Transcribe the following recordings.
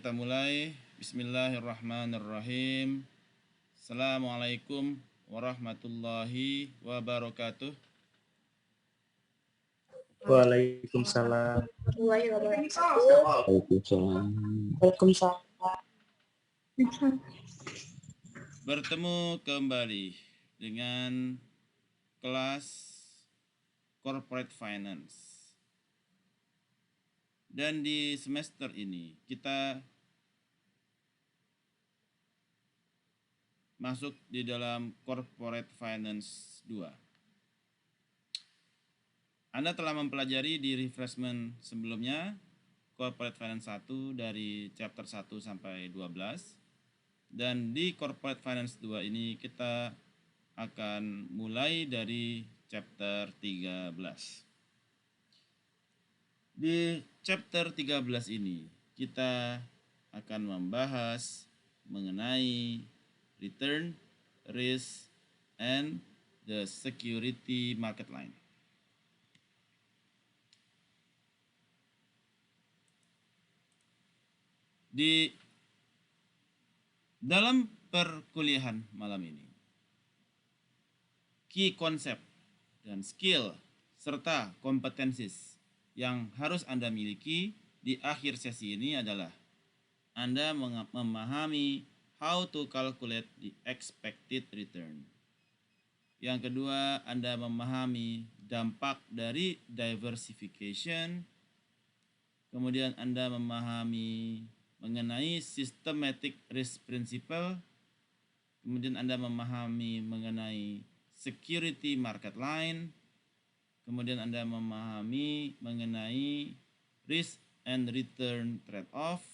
Kita mulai. Bismillahirrahmanirrahim. Assalamualaikum warahmatullahi wabarakatuh. Waalaikumsalam. Waalaikumsalam. Bertemu kembali dengan kelas Corporate Finance. Dan di semester ini kita masuk di dalam Corporate Finance 2. Anda telah mempelajari di refreshment sebelumnya Corporate Finance 1 dari chapter 1 sampai 12. Dan di Corporate Finance 2 ini kita akan mulai dari chapter 13. Di chapter 13 ini kita akan membahas mengenai return, risk, and the security market line. Di dalam perkuliahan malam ini, key konsep dan skill serta kompetensi yang harus Anda miliki di akhir sesi ini adalah Anda memahami how to calculate the expected return. Yang kedua, Anda memahami dampak dari diversification. Kemudian Anda memahami mengenai systematic risk principle. Kemudian Anda memahami mengenai security market line. Kemudian Anda memahami mengenai risk and return trade-off.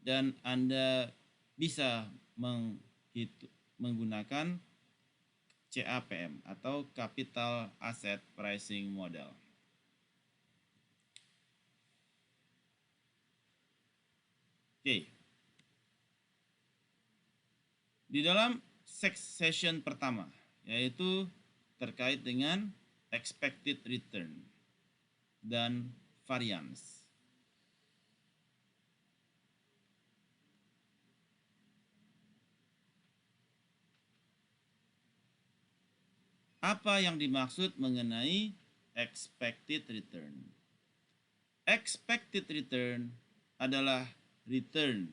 Dan Anda bisa menggunakan CAPM atau Capital Asset Pricing Model. Oke. Di dalam session pertama, yaitu terkait dengan expected return dan variance. Apa yang dimaksud mengenai expected return? Expected return adalah return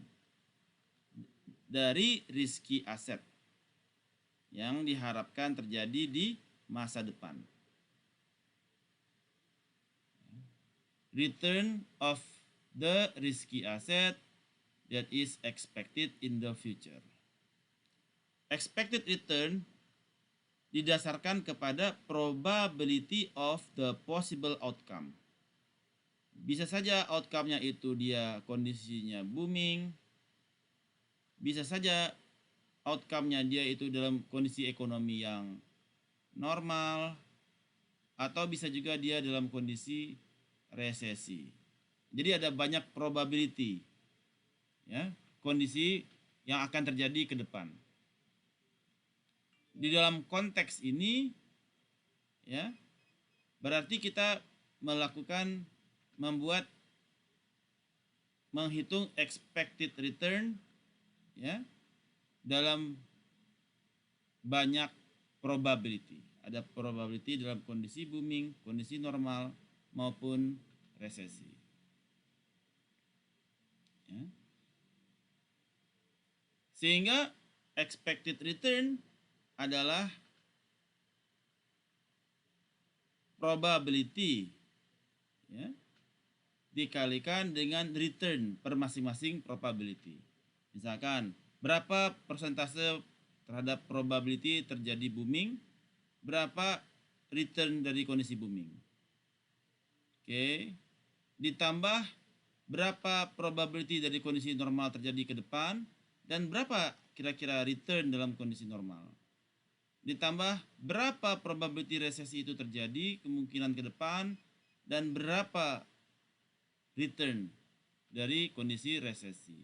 dari risky asset yang diharapkan terjadi di masa depan. Return of the risky asset that is expected in the future. Expected return didasarkan kepada probability of the possible outcome. Bisa saja outcome-nya itu dia kondisinya booming. Bisa saja outcome-nya dia itu dalam kondisi ekonomi yang normal. Atau bisa juga dia dalam kondisi resesi. Jadi ada banyak probability, ya, kondisi yang akan terjadi ke depan. Di dalam konteks ini, ya, berarti kita menghitung expected return, ya, dalam banyak probability. Ada probability dalam kondisi booming, kondisi normal, maupun resesi. Ya. Sehingga expected return adalah probability, ya, dikalikan dengan return per masing-masing probability. Misalkan berapa persentase terhadap probability terjadi booming, berapa return dari kondisi booming. Oke, ditambah berapa probability dari kondisi normal terjadi ke depan, dan berapa kira-kira return dalam kondisi normal. Ditambah berapa probability resesi itu terjadi, kemungkinan ke depan, dan berapa return dari kondisi resesi.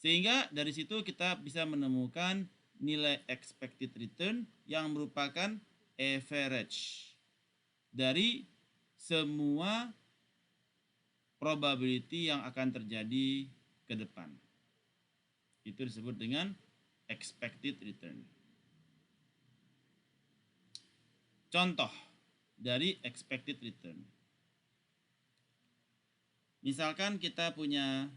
Sehingga dari situ kita bisa menemukan nilai expected return yang merupakan average dari semua probability yang akan terjadi ke ke depan. Itu disebut dengan expected return. Contoh dari expected return. Misalkan kita punya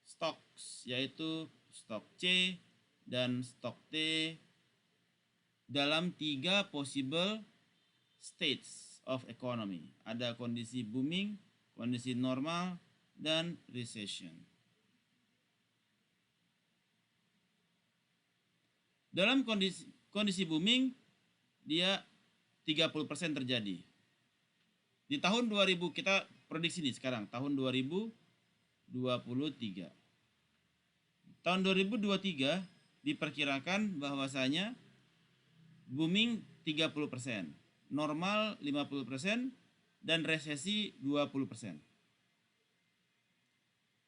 stocks, yaitu stok C dan stok T dalam 3 possible states of economy. Ada kondisi booming, kondisi normal, dan recession. Dalam kondisi booming, dia 30% terjadi. Di tahun 2000, kita prediksi nih sekarang, tahun 2023. Tahun 2023 diperkirakan bahwasanya booming 30%, normal 50%, dan resesi 20%.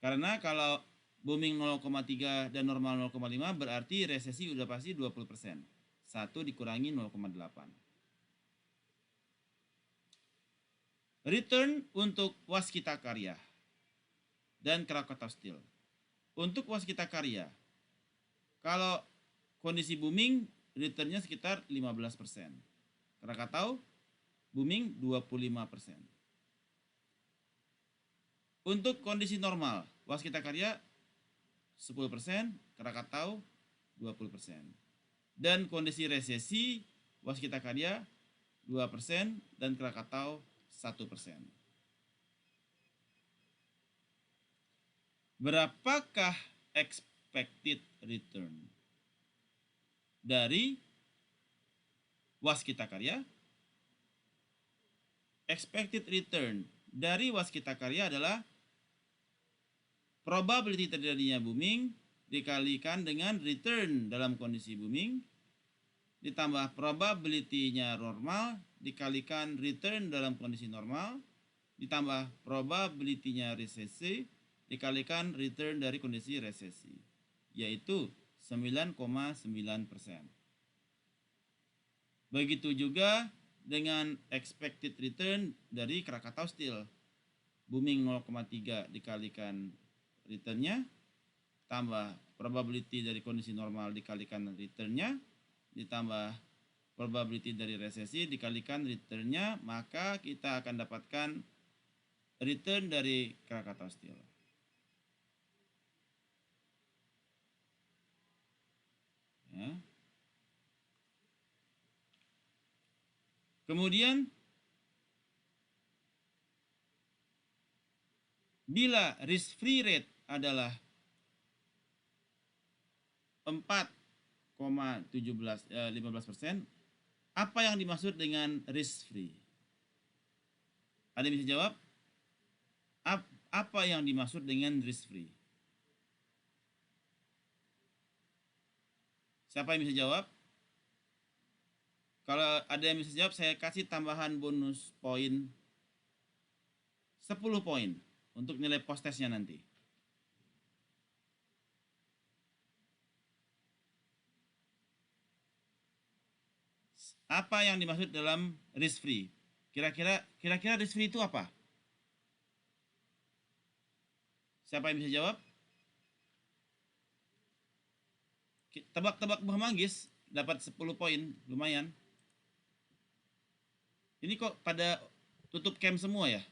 Karena kalau booming 0,3 dan normal 0,5 berarti resesi udah pasti 20%. 1 dikurangi 0,8. Return untuk Waskita Karya dan Krakatau Steel. Untuk Waskita Karya, kalau kondisi booming, returnnya sekitar 15%. Krakatau, booming 25%. Untuk kondisi normal, Waskita Karya 10%, Krakatau 20%. Dan kondisi resesi, Waskita Karya 2% dan Krakatau 1%. Berapakah expected return dari Waskita Karya? Expected return dari Waskita Karya adalah probability terjadinya booming dikalikan dengan return dalam kondisi booming ditambah probability-nya normal dikalikan return dalam kondisi normal ditambah probability-nya resesi dikalikan return dari kondisi resesi, yaitu 9,9%. Begitu juga dengan expected return dari Krakatau Steel. Booming 0,3 dikalikan return-nya tambah probability dari kondisi normal dikalikan return-nya ditambah probability dari resesi dikalikan return-nya, maka kita akan dapatkan return dari Krakatau Steel. Ya. Kemudian bila risk free rate adalah 4,15%, apa yang dimaksud dengan risk free? Ada yang bisa jawab? Apa yang dimaksud dengan risk free? Siapa yang bisa jawab? Kalau ada yang bisa jawab, saya kasih tambahan bonus poin 10 poin untuk nilai post testnya nanti. Apa yang dimaksud dalam risk free? Kira-kira risk free itu apa? Siapa yang bisa jawab? Tebak-tebak buah manggis dapat 10 poin, lumayan. Ini kok pada tutup cam semua ya?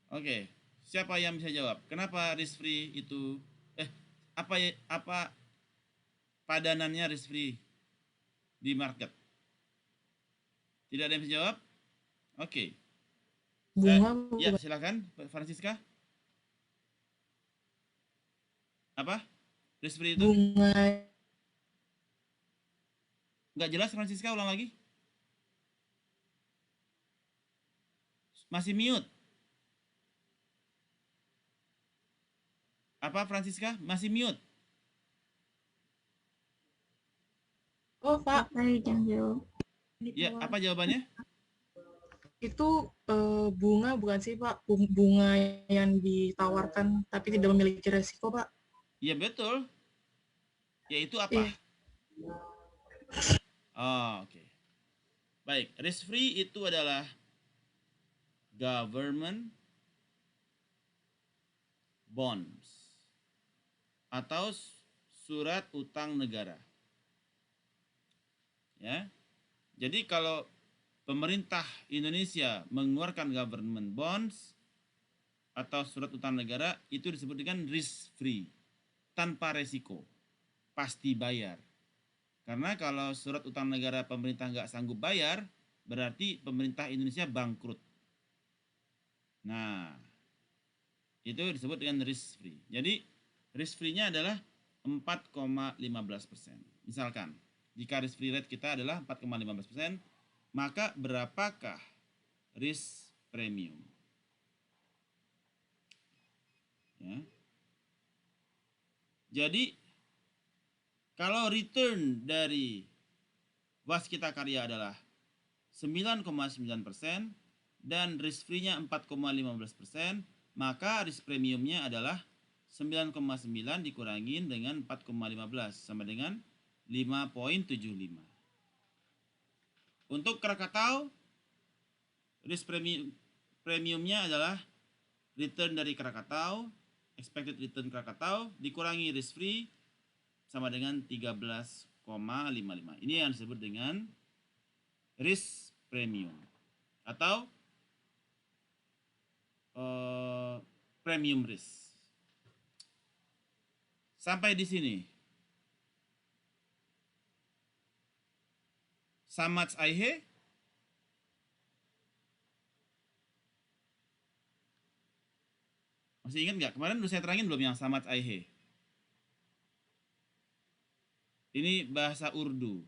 Oke, siapa yang bisa jawab? Kenapa risk free itu apa padanannya risk free di market? Tidak ada yang bisa jawab? Oke. Bunga Ya, silakan Francisca. Apa? Risk free itu? bunga Nggak jelas Francisca, ulang lagi. Masih mute. Apa Francisca? Masih mute. Oh Pak, yang jawab. Ya, apa jawabannya? itu bunga bukan sih Pak? Bunga yang ditawarkan tapi tidak memiliki resiko Pak. Iya betul. Yaitu apa? Oh, oke. Baik, risk free itu adalah government bonds atau surat utang negara. Ya. Jadi kalau pemerintah Indonesia mengeluarkan government bonds atau surat utang negara, itu disebut dengan risk free, tanpa resiko, pasti bayar. Karena kalau surat utang negara pemerintah nggak sanggup bayar, berarti pemerintah Indonesia bangkrut. Nah, itu disebut dengan risk free. Jadi risk free-nya adalah 4,15%. Misalkan, jika risk free rate kita adalah 4,15%, maka berapakah risk premium? Ya. Jadi kalau return dari waskita karya adalah 9,9% dan risk free-nya 4,15%, maka risk premiumnya adalah 9,9 dikurangin dengan 4,15 sama dengan 5,75. Untuk Krakatau, risk premiumnya adalah return dari Krakatau, expected return Krakatau dikurangi risk free sama dengan 13,55. Ini yang disebut dengan risk premium atau premium risk. Sampai di sini. Samats Aihe? Masih ingat nggak? Kemarin udah saya terangin belum yang Samats Aihe? Ini bahasa Urdu.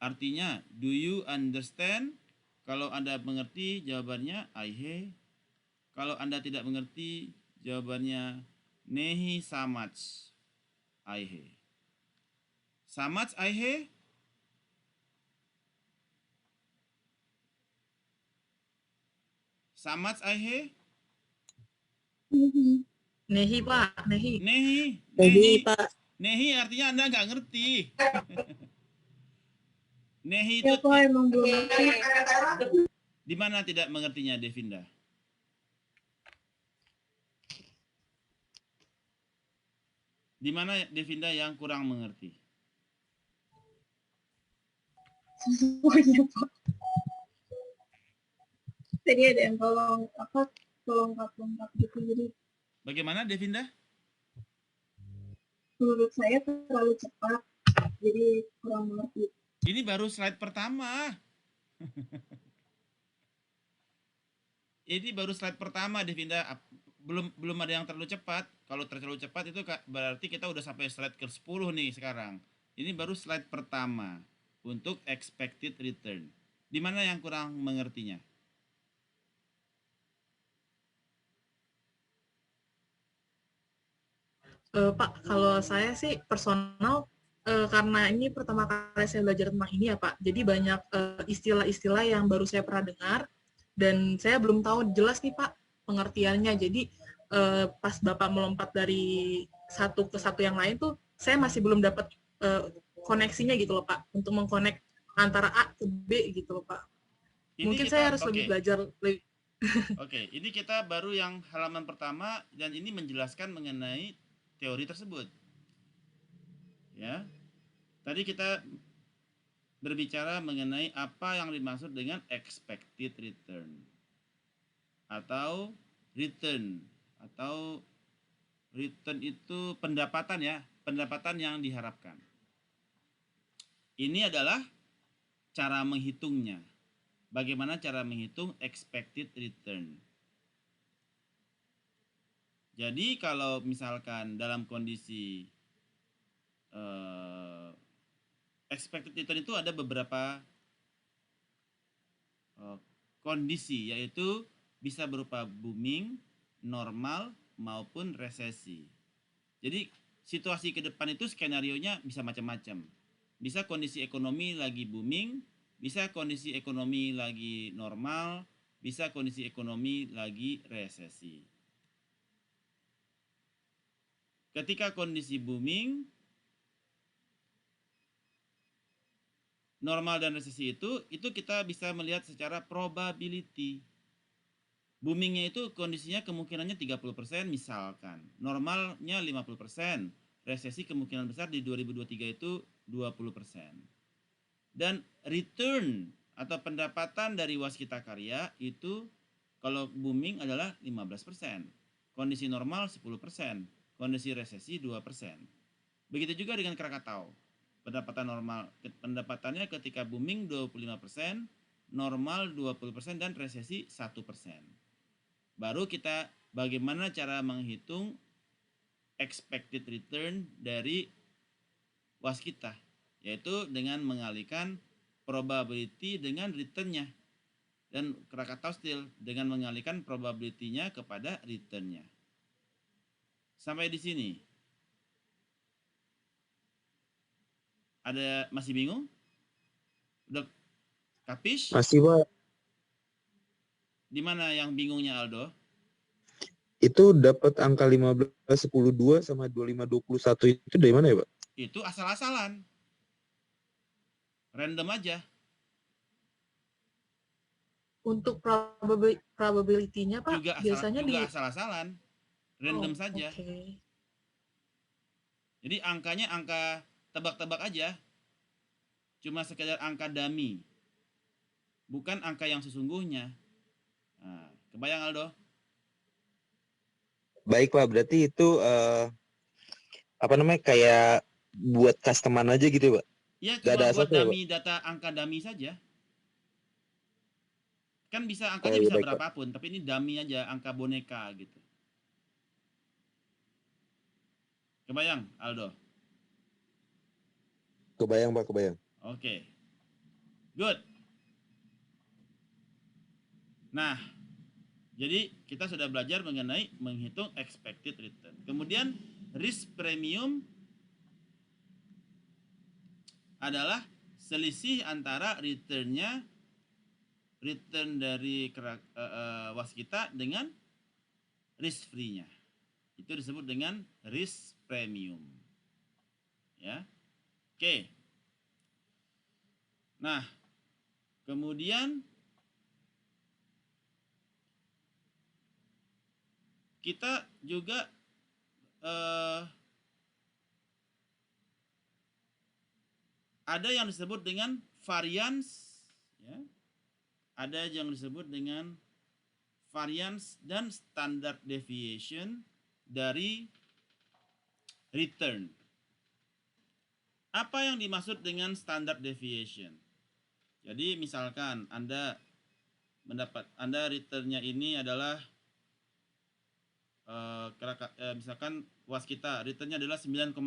Artinya, do you understand? Kalau Anda mengerti, jawabannya Aihe. Kalau Anda tidak mengerti, jawabannya Nehi Samats Aihe. Samats Aihe? Samats Aihe? Nehi, Pak. Nehi. Nehi, Pak. Nehi artinya Anda nggak ngerti. Nehi itu emang belum ngerti. di mana tidak mengertinya, Devinda? Di mana Devinda yang kurang mengerti? Semuanya, Pak. Tadi ada yang lengkap gitu. Jadi Bagaimana, Devinda? menurut saya terlalu cepat. Jadi kurang mengerti. Ini baru slide pertama. Ini baru slide pertama, Devinda. Belum ada yang terlalu cepat. Kalau terlalu cepat itu berarti kita udah sampai slide ke-10 nih sekarang. Ini baru slide pertama untuk expected return. Di mana yang kurang mengertinya? Pak, kalau saya sih personal, karena ini pertama kali saya belajar tentang ini ya Pak, jadi banyak istilah-istilah yang baru saya pernah dengar, dan saya belum tahu jelas nih Pak pengertiannya. Jadi pas Bapak melompat dari satu ke satu yang lain tuh, saya masih belum dapat koneksinya gitu loh Pak, untuk mengkonek antara A ke B gitu loh Pak. Mungkin saya harus lebih belajar. Oke, ini kita baru yang halaman pertama, dan ini menjelaskan mengenai teori tersebut. Ya. Tadi kita berbicara mengenai apa yang dimaksud dengan expected return atau return itu pendapatan ya, pendapatan yang diharapkan. Ini adalah cara menghitungnya. Bagaimana cara menghitung expected return? Jadi kalau misalkan dalam kondisi expected return itu ada beberapa kondisi, yaitu bisa berupa booming, normal, maupun resesi. Jadi situasi ke depan itu skenarionya bisa macam-macam. Bisa kondisi ekonomi lagi booming, bisa kondisi ekonomi lagi normal, bisa kondisi ekonomi lagi resesi. Ketika kondisi booming, normal dan resesi itu kita bisa melihat secara probability. Boomingnya itu kondisinya kemungkinannya 30% misalkan. Normalnya 50%. Resesi kemungkinan besar di 2023 itu 20%. Dan return atau pendapatan dari waskita karya itu kalau booming adalah 15%. Kondisi normal 10%. Kondisi resesi 2%. Begitu juga dengan Krakatau. Pendapatan normal, pendapatannya ketika booming 25%, normal 20%, dan resesi 1%. Baru kita bagaimana cara menghitung expected return dari waskita, yaitu dengan mengalihkan probability dengan returnnya, dan Krakatau Steel dengan mengalihkan probability-nya kepada returnnya. Sampai di sini. Ada masih bingung? Udah kapis? Masih, Pak. Di mana yang bingungnya, Aldo? Itu dapat angka 15, 10, 2 sama 25, 21 itu dari mana ya, Pak? Itu asal-asalan. Random aja. Untuk probability-nya, Pak, Juga biasanya asal-asalan. Random saja. Okay. Jadi angkanya angka tebak-tebak aja. Cuma sekedar angka dummy. Bukan angka yang sesungguhnya. Nah, kebayang, Aldo? Baik, Pak. Berarti itu kayak buat customer aja gitu, Pak? Ya, Gak cuma ada buat asapnya, dummy, data angka dummy saja. Kan bisa angkanya iya, bisa baik, Pak. berapapun, tapi ini dummy aja, angka boneka gitu. Kebayang, Aldo? Kebayang, Pak, kebayang. Oke. Good. Nah, jadi kita sudah belajar mengenai menghitung expected return. Kemudian risk premium adalah selisih antara return dari waskita dengan risk free-nya. Itu disebut dengan risk premium. Ya. Oke. Nah, kemudian kita juga ada yang disebut dengan variance, ya. Ada yang disebut dengan variance dan standard deviation dari return. Apa yang dimaksud dengan standard deviation? Jadi misalkan Anda returnnya ini adalah misalkan waskita returnnya adalah 9,9.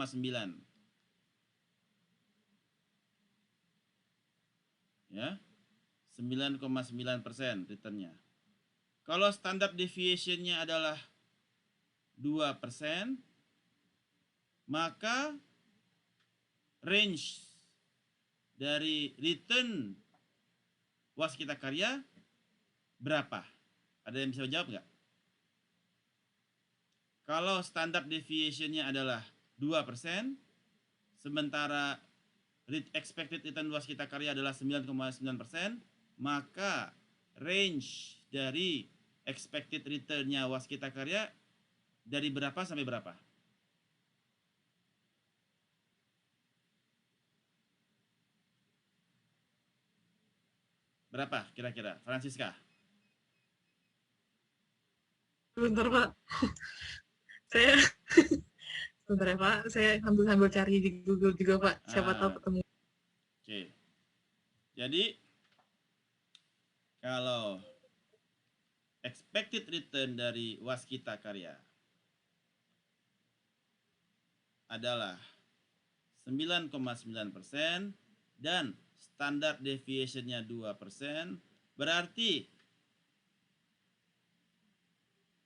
Ya. 9,9% returnnya. Kalau standard deviation-nya adalah 2%, maka range dari return waskita karya berapa? Ada yang bisa jawab nggak? Kalau standard deviation-nya adalah 2%, sementara expected return waskita karya adalah 9,9%, maka range dari expected return-nya waskita karya dari berapa sampai berapa? Berapa kira-kira, Francisca? Bentar, Pak. Saya sebentar ya, Pak. Saya sambil cari di Google juga, Pak. Siapa tahu ketemu. Oke. Jadi kalau expected return dari waskita karya adalah 9,9% dan standard deviation-nya 2%, berarti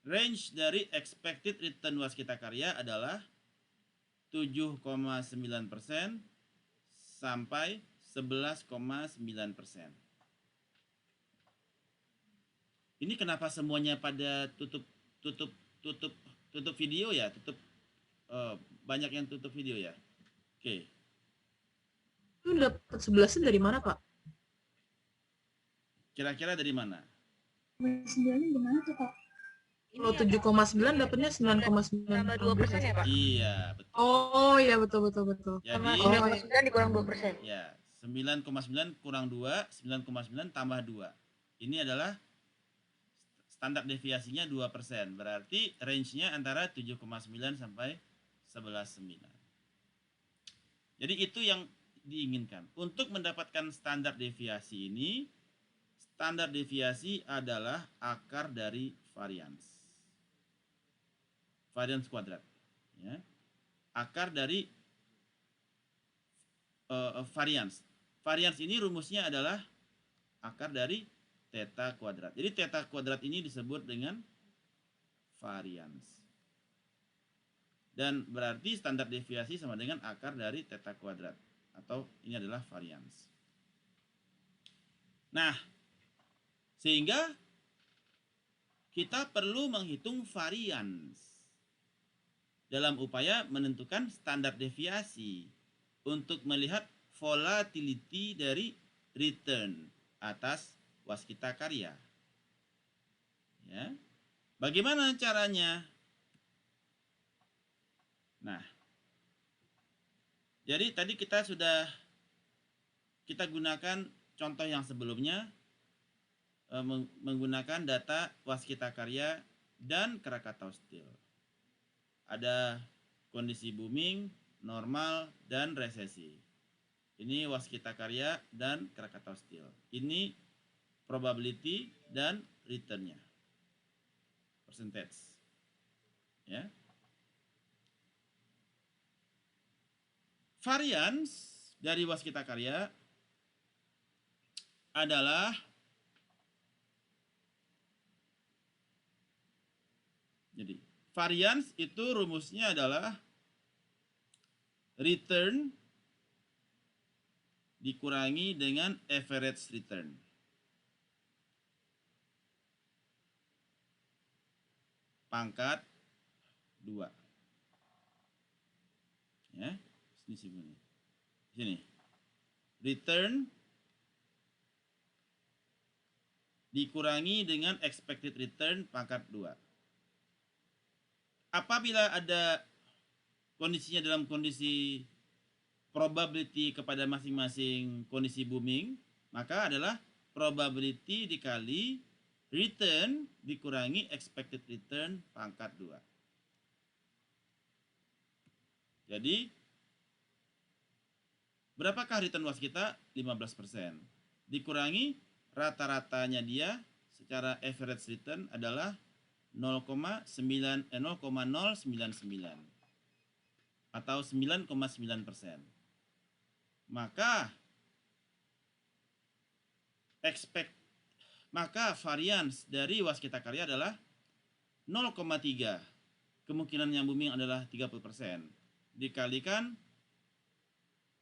range dari expected return waskita karya adalah 7,9% sampai 11,9%. Ini kenapa semuanya pada tutup video ya? Banyak yang tutup video ya? Oke. Itu dapat 11 dari mana, Pak? Kira-kira dari mana? 9 gimana tuh Kak? Kalau 7,9 dapatnya 9,9 tambah 2% ya, Pak? Iya, betul. Oh iya betul. Sama Jadi 9,9 dikurang 2%. ya, 9,9 kurang 2, 9,9 tambah 2. Ini adalah standar deviasinya 2%. Berarti range-nya antara 7,9 sampai 11,9. Jadi itu yang diinginkan. Untuk mendapatkan standar deviasi ini, standar deviasi adalah akar dari varians. Varians kuadrat. Ya. Akar dari varians. Varians ini rumusnya adalah akar dari theta kuadrat. Jadi theta kuadrat ini disebut dengan varians. Dan berarti standar deviasi sama dengan akar dari theta kuadrat. Atau ini adalah varians. Nah, sehingga kita perlu menghitung varians dalam upaya menentukan standar deviasi untuk melihat volatility dari return atas waskita karya. Ya. Bagaimana caranya? Nah, jadi tadi kita gunakan contoh yang sebelumnya menggunakan data waskita karya dan Krakatau Steel. Ada kondisi booming, normal, dan resesi. Ini waskita karya dan Krakatau Steel. Ini probability dan return-nya. Percentage. Ya. Varians dari waskita karya adalah jadi varians itu rumusnya adalah return dikurangi dengan average return. Pangkat 2. Ya, sini. Sini. Return dikurangi dengan expected return pangkat 2. Apabila ada kondisinya dalam kondisi probability kepada masing-masing kondisi booming, maka adalah probability dikali return dikurangi expected return pangkat 2. Jadi, berapakah return waskita? 15%. Dikurangi rata-ratanya dia secara average return adalah 0,099 atau 9,9%. Maka varians dari waskita karya adalah 0,3. Kemungkinan yang booming adalah 30%. Dikalikan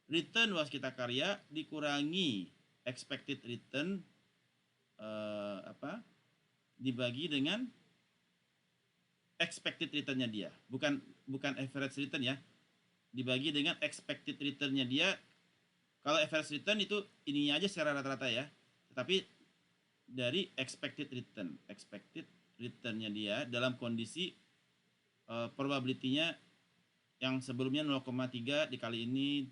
return waskita karya dikurangi expected return dibagi dengan expected return-nya dia, bukan average return ya, dibagi dengan expected return-nya dia. Kalau average return itu ininya aja secara rata-rata ya, tetapi dari expected return-nya dia dalam kondisi probability-nya yang sebelumnya 0,3 dikali ini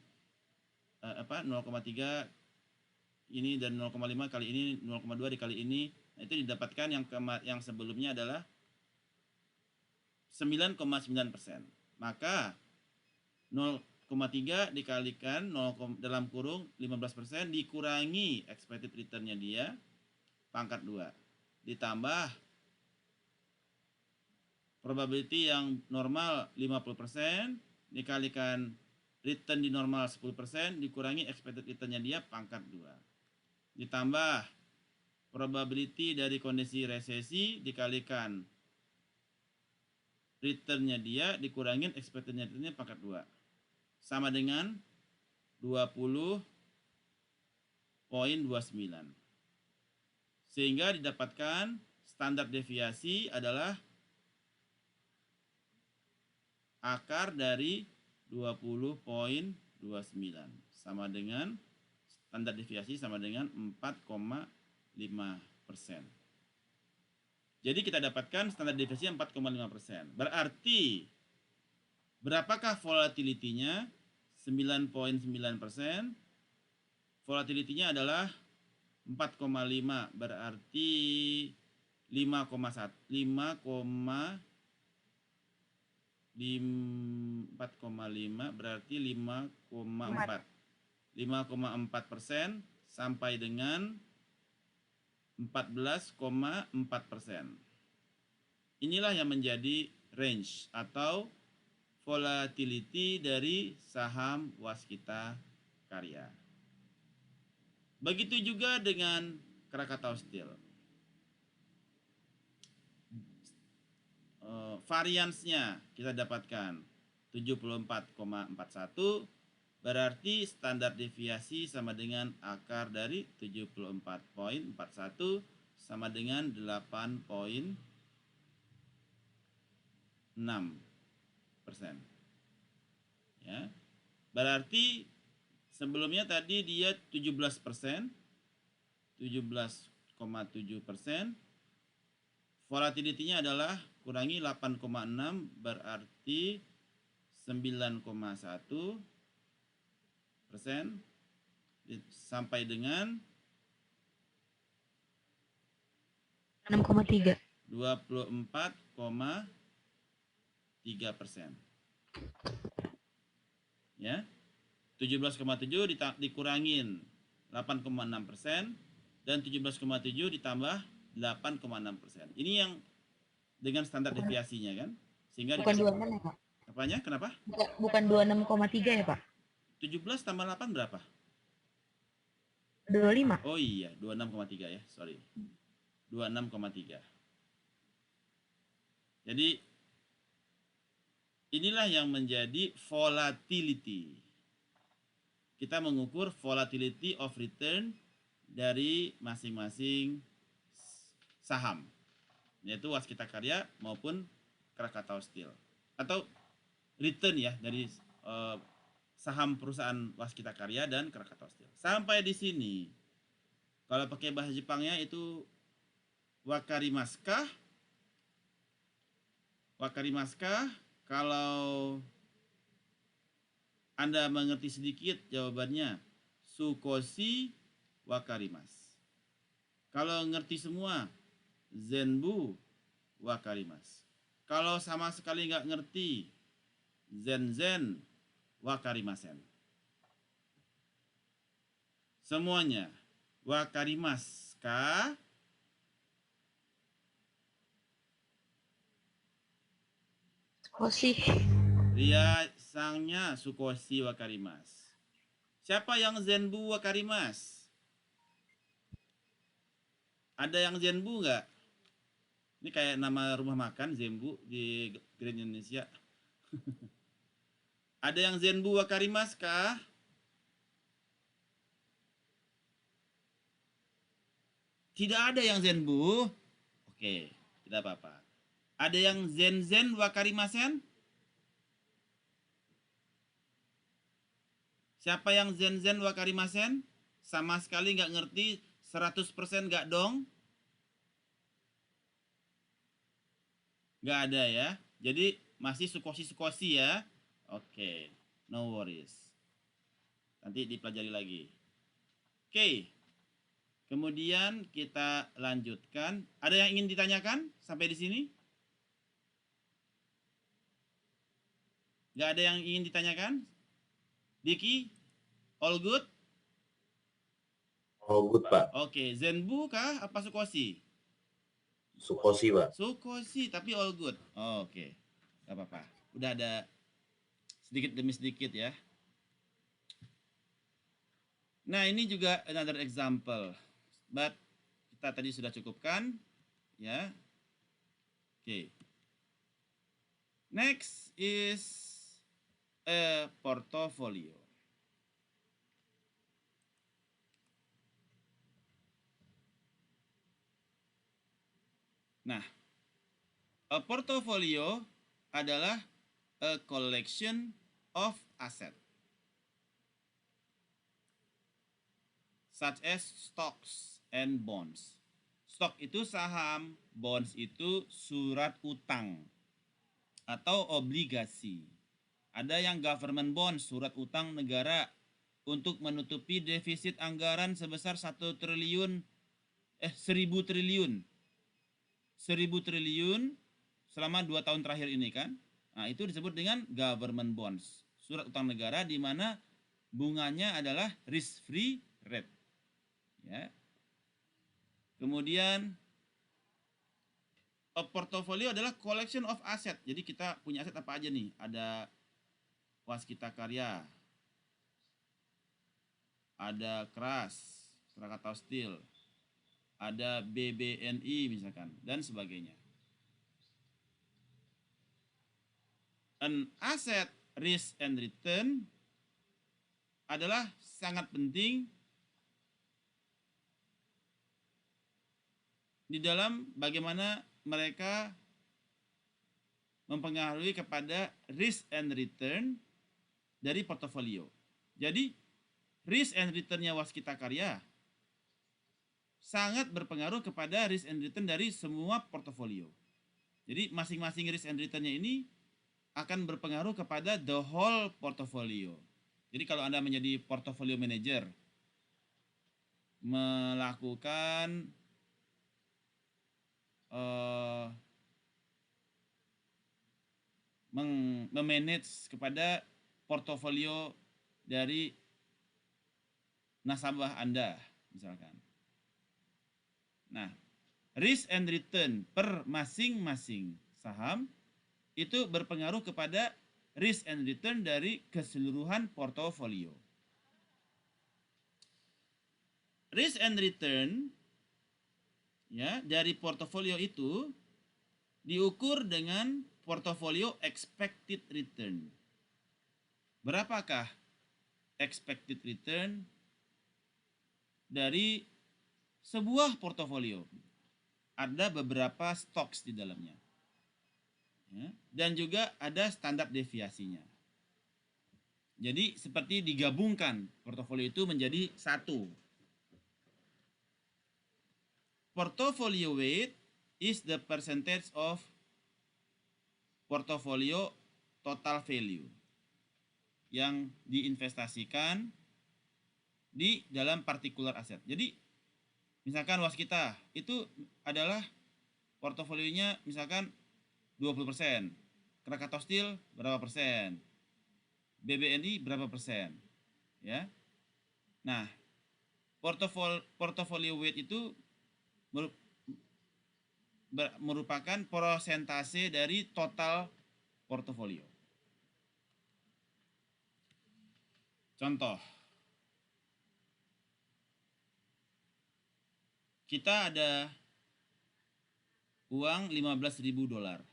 0,3 ini dan 0,5 kali ini 0,2 dikali ini, nah, itu didapatkan yang sebelumnya adalah 9,9%. Maka 0,3 dikalikan 0, dalam kurung 15% dikurangi expected return-nya dia pangkat 2 ditambah probability yang normal 50% dikalikan return di normal 10% dikurangi expected return-nya dia pangkat 2 ditambah probability dari kondisi resesi dikalikan return-nya dia dikurangin expected return-nya pangkat 2 sama dengan 20,29 sehingga didapatkan standar deviasi adalah akar dari 20,29 sama dengan standar deviasi sama dengan 4,5%. Jadi kita dapatkan standar deviasi 4,5%. Berarti berapakah volatility-nya? 9,9%. Volatility-nya adalah 4,5, berarti 5,1 4,5 berarti 5,4% sampai dengan 14,4%. Inilah yang menjadi range atau volatility dari saham Waskita Karya. Begitu juga dengan Krakatau Steel. Variansnya kita dapatkan 74,41, berarti standar deviasi sama dengan akar dari 74,41 sama dengan 8,6%. Ya. Berarti sebelumnya tadi dia 17%, 17,7%. Volatility-nya adalah kurangi 8,6 berarti 9,1% sampai dengan 6,3. 24,3%. Ya. 17,7 dikurangin 8,6% dan 17,7 ditambah 8,6%. Ini yang dengan standar deviasinya kan? Sehingga Bukan 26 ya, Pak? apanya? Kenapa? Bukan 26,3 ya, Pak? 17 tambah 8 berapa? 25. Oh iya, 26,3 ya, sorry. 26,3. Jadi inilah yang menjadi volatility. Kita mengukur volatility of return dari masing-masing saham, yaitu Waskita Karya maupun Krakatau Steel, atau return ya dari saham perusahaan Waskita Karya dan Krakatau Steel. Sampai di sini, kalau pakai bahasa Jepangnya itu wakarimasu. Wakarimasu. Kalau Anda mengerti sedikit, jawabannya sukoshi wakarimasu. Kalau ngerti semua, zenbu wakarimasu. Kalau sama sekali nggak ngerti, zenzen wakarimasen. Semuanya wakarimasu ka? Sukoshi. Ria sangnya sukoshi wakarimasu. Siapa yang zenbu wakarimasu? Ada yang zenbu nggak? Ini kayak nama rumah makan, zenbu di Grand Indonesia. Ada yang zenbu wakarimasu kah? Tidak ada yang zenbu. Oke, tidak apa-apa. Ada yang zen wakarimasen? Siapa yang zen wakarimasen? Sama sekali nggak ngerti, 100% nggak dong? Nggak ada ya. Jadi masih sukoshi ya. Oke, no worries. Nanti dipelajari lagi. Oke. Kemudian kita lanjutkan. Ada yang ingin ditanyakan sampai di sini? Nggak ada yang ingin ditanyakan? Diki? All good? All good, Pak. Oke, zenbu kah apa sukoshi? Sukoshi, Pak. Sukoshi, tapi all good. Oke, nggak apa-apa. Udah ada sedikit demi sedikit ya. Nah, ini juga another example. But kita tadi sudah cukupkan. Ya. Oke. Next is a portfolio. Nah, a portfolio adalah a collection of assets, such as stocks and bonds. Stok itu saham, bonds itu surat utang atau obligasi. Ada yang government bonds, surat utang negara untuk menutupi defisit anggaran sebesar 1 triliun 1000 triliun. 1000 triliun selama 2 tahun terakhir ini kan. Nah, itu disebut dengan government bonds, surat utang negara di mana bunganya adalah risk free rate. Ya. Kemudian a portfolio adalah collection of asset. Jadi kita punya aset apa aja nih? Ada Waskita Karya, ada Krakatau Steel, ada BBNI misalkan, dan sebagainya. An asset risk and return adalah sangat penting di dalam bagaimana mereka mempengaruhi kepada risk and return dari portofolio. Jadi risk and return-nya Waskita Karya sangat berpengaruh kepada risk and return dari semua portofolio. Jadi masing-masing risk and return-nya ini akan berpengaruh kepada the whole portfolio. Jadi kalau Anda menjadi portfolio manager, melakukan memanage kepada portofolio dari nasabah Anda misalkan. Nah, risk and return per masing-masing saham itu berpengaruh kepada risk and return dari keseluruhan portofolio. Risk and return ya dari portofolio itu diukur dengan portofolio expected return. Berapakah expected return dari sebuah portofolio? Ada beberapa stocks di dalamnya. Ya, dan juga ada standar deviasinya. Jadi seperti digabungkan portofolio itu menjadi satu. Portfolio weight is the percentage of portfolio total value yang diinvestasikan di dalam particular aset. Jadi misalkan Waskita itu adalah portofolionya misalkan 20%, Krakatau Steel berapa persen, BBNI berapa persen, ya. Nah, portofolio weight itu merupakan persentase dari total portofolio. Contoh, kita ada uang $15.000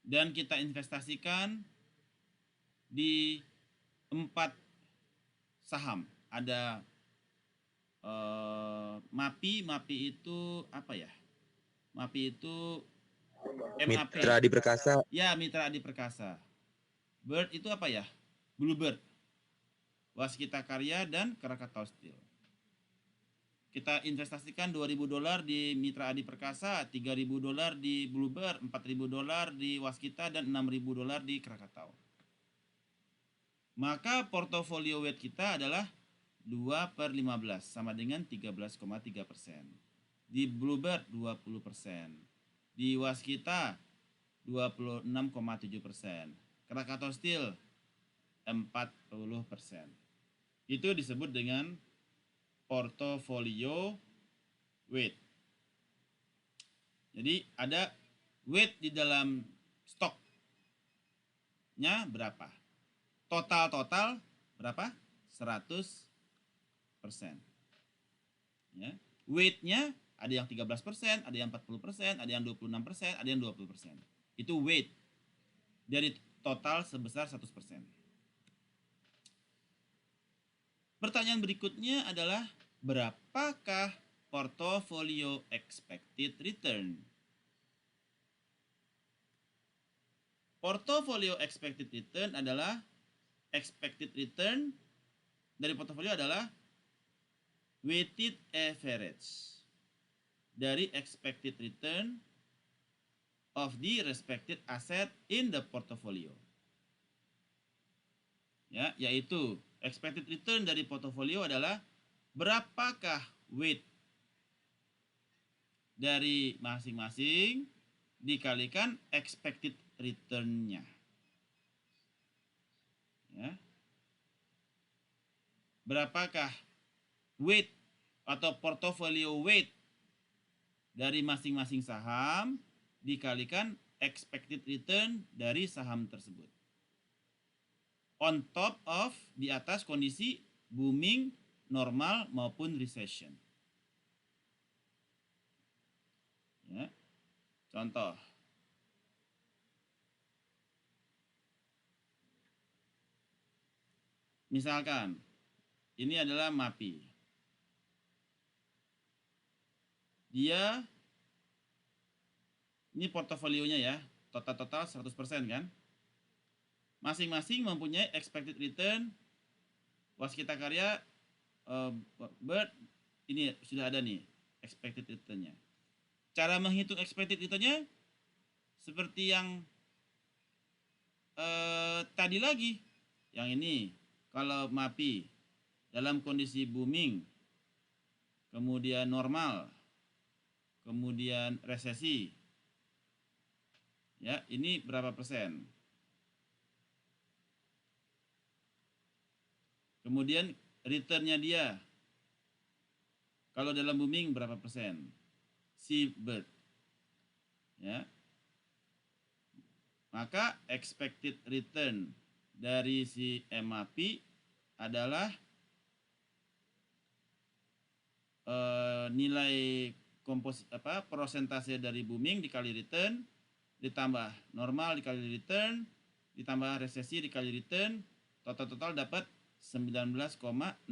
dan kita investasikan di 4 saham. Ada MAPI itu apa ya? MAPI itu MAP. Mitra Adi Perkasa. Ya, Mitra Adi Perkasa. Bird itu apa ya? Bluebird, Waskita Karya, dan Krakatau Steel. Kita investasikan $2.000 di Mitra Adi Perkasa, $3.000 di Bluebird, $4.000 di Waskita, dan $6.000 di Krakatau. Maka portofolio weight kita adalah 2/15 sama dengan 13,3%. Di Bluebird 20%. Di Waskita 26,7%. Krakatau Steel 40%. Itu disebut dengan portofolio weight. Jadi ada weight di dalam stoknya berapa? Total berapa? 100%. Ya. Weight-nya ada yang 13%, ada yang 40%, ada yang 26%, ada yang 20%. Itu weight dari total sebesar 100%. Pertanyaan berikutnya adalah berapakah portofolio expected return? Portofolio expected return adalah expected return dari portofolio adalah weighted average dari expected return of the respected asset in the portfolio. Ya, yaitu expected return dari portofolio adalah berapakah weight dari masing-masing dikalikan expected return-nya. Ya. Berapakah weight atau portfolio weight dari masing-masing saham dikalikan expected return dari saham tersebut. On top of, di atas kondisi booming, normal, maupun recession. Ya. Contoh. Misalkan, ini adalah MAPI. Dia, ini portofolionya ya, total 100% kan. Masing-masing mempunyai expected return Waskita Karya, Bird, ini sudah ada nih expected return-nya. Cara menghitung expected return-nya seperti yang tadi lagi. Yang ini, kalau MAPI dalam kondisi booming, kemudian normal, kemudian resesi, ya ini berapa persen? Kemudian return-nya dia, kalau dalam booming berapa persen? Si Bird, ya. Maka expected return dari si MAPI adalah nilai persentase dari booming dikali return ditambah normal dikali return ditambah resesi dikali return, total dapat 19,69%.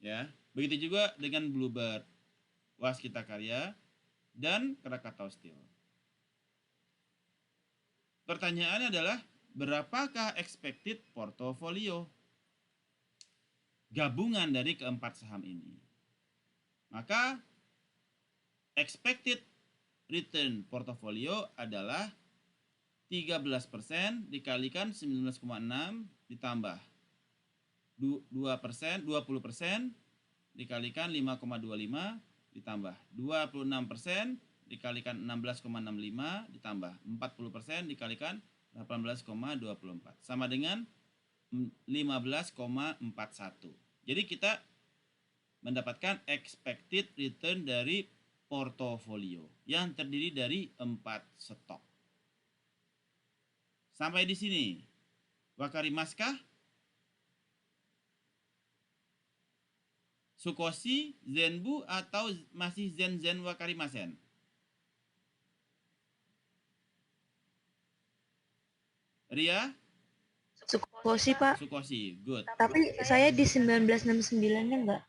Ya, begitu juga dengan Bluebird, Waskita Karya, dan Krakatau Steel. Pertanyaannya adalah berapakah expected portofolio gabungan dari keempat saham ini? Maka expected return portofolio adalah 13% dikalikan 19,6 ditambah 2%, 20% dikalikan 5,25 ditambah 26% dikalikan 16,65 ditambah 40% dikalikan 18,24 sama dengan 15,41. Jadi kita mendapatkan expected return dari portofolio yang terdiri dari 4 stok. Sampai di sini. Wakarimaskah? Sukoshi, Zenbu, atau masih Zen Wakarimasen? Ria? Sukoshi, Pak. Sukoshi, good. Tapi saya di 1969-nya enggak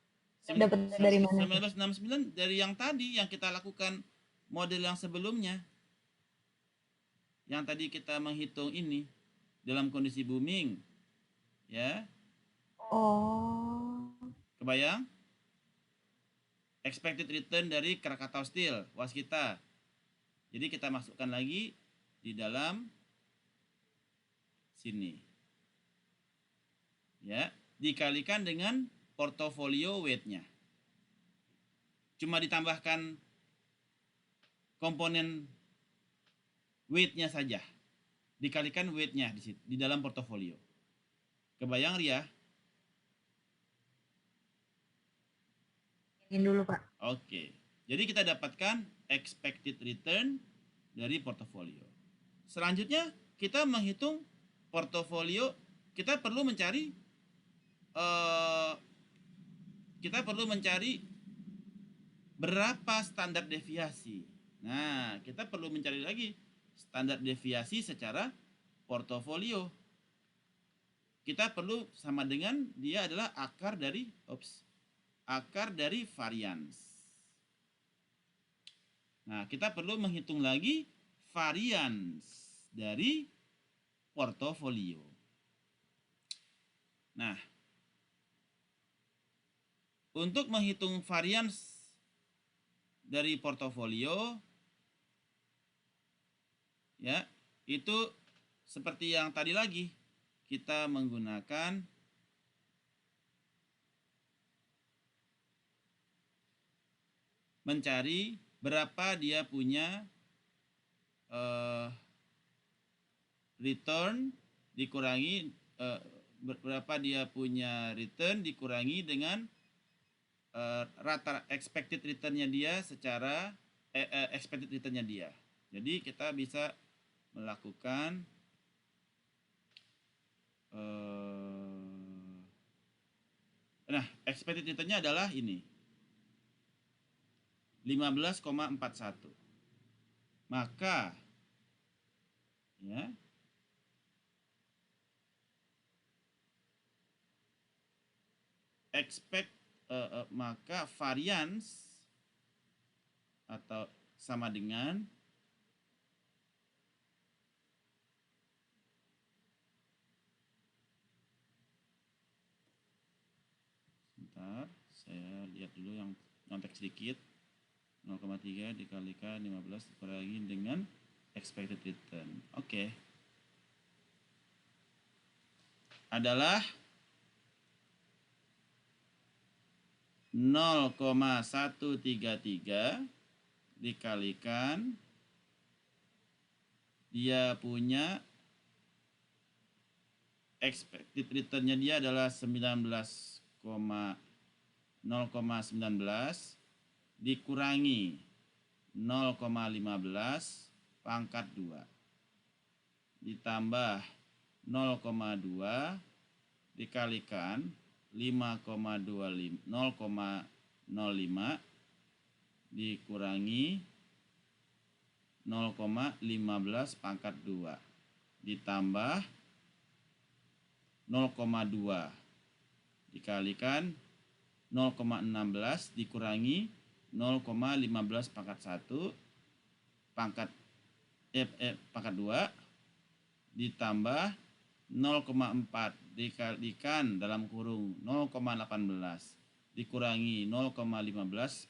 dapat dari mana? 1969 dari yang tadi yang kita lakukan model yang sebelumnya. Yang tadi kita menghitung ini dalam kondisi booming. Ya. Oh. Kebayang? Expected return dari Krakatau Steel, Waskita. Jadi kita masukkan lagi di dalam sini. Ya, dikalikan dengan portofolio weight-nya. Cuma ditambahkan komponen weight-nya saja. Dikalikan weight-nya di dalam portofolio. Kebayang, Ria? Ini dulu, Pak. Oke. Jadi kita dapatkan expected return dari portofolio. Selanjutnya kita menghitung portofolio. Kita perlu mencari berapa standar deviasi. Nah, kita perlu mencari lagi standar deviasi secara portofolio. Kita perlu sama dengan dia adalah akar dari varians. Nah, kita perlu menghitung lagi varians dari portofolio. Nah, Untuk menghitung varians dari portofolio, ya, itu seperti yang tadi lagi, kita menggunakan mencari berapa dia punya return dikurangi berapa dia punya return dikurangi dengan rata expected return-nya dia secara expected return-nya dia. Jadi kita bisa melakukan nah, expected return-nya adalah ini 15,41. Maka ya maka variance atau sama dengan sebentar, saya lihat dulu yang nyontek sedikit. 0,3 dikalikan 15 dikurangi dengan expected return. Oke. Adalah 0,133 dikalikan dia punya expected return-nya dia adalah 0,19 dikurangi 0,15 pangkat 2 ditambah 0,2 dikalikan 0,05 dikurangi 0,15 pangkat 2 ditambah 0,2 dikalikan 0,16 dikurangi 0,15 pangkat 1 pangkat 2 ditambah 0,4 dikalikan dalam kurung 0,18 dikurangi 0,15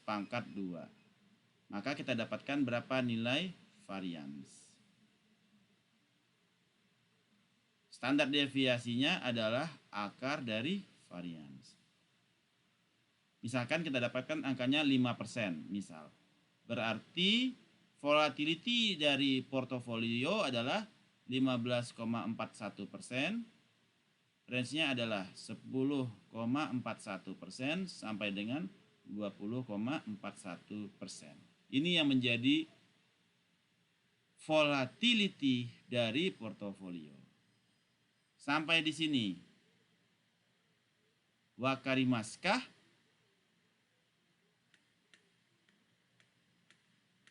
pangkat 2. Maka kita dapatkan berapa nilai varians. Standar deviasinya adalah akar dari varians. Misalkan kita dapatkan angkanya 5%, misal. Berarti volatility dari portofolio adalah 15,41%. Range-nya adalah 10,41% sampai dengan 20,41%. Ini yang menjadi volatility dari portofolio. Sampai di sini. Wakarimaskah?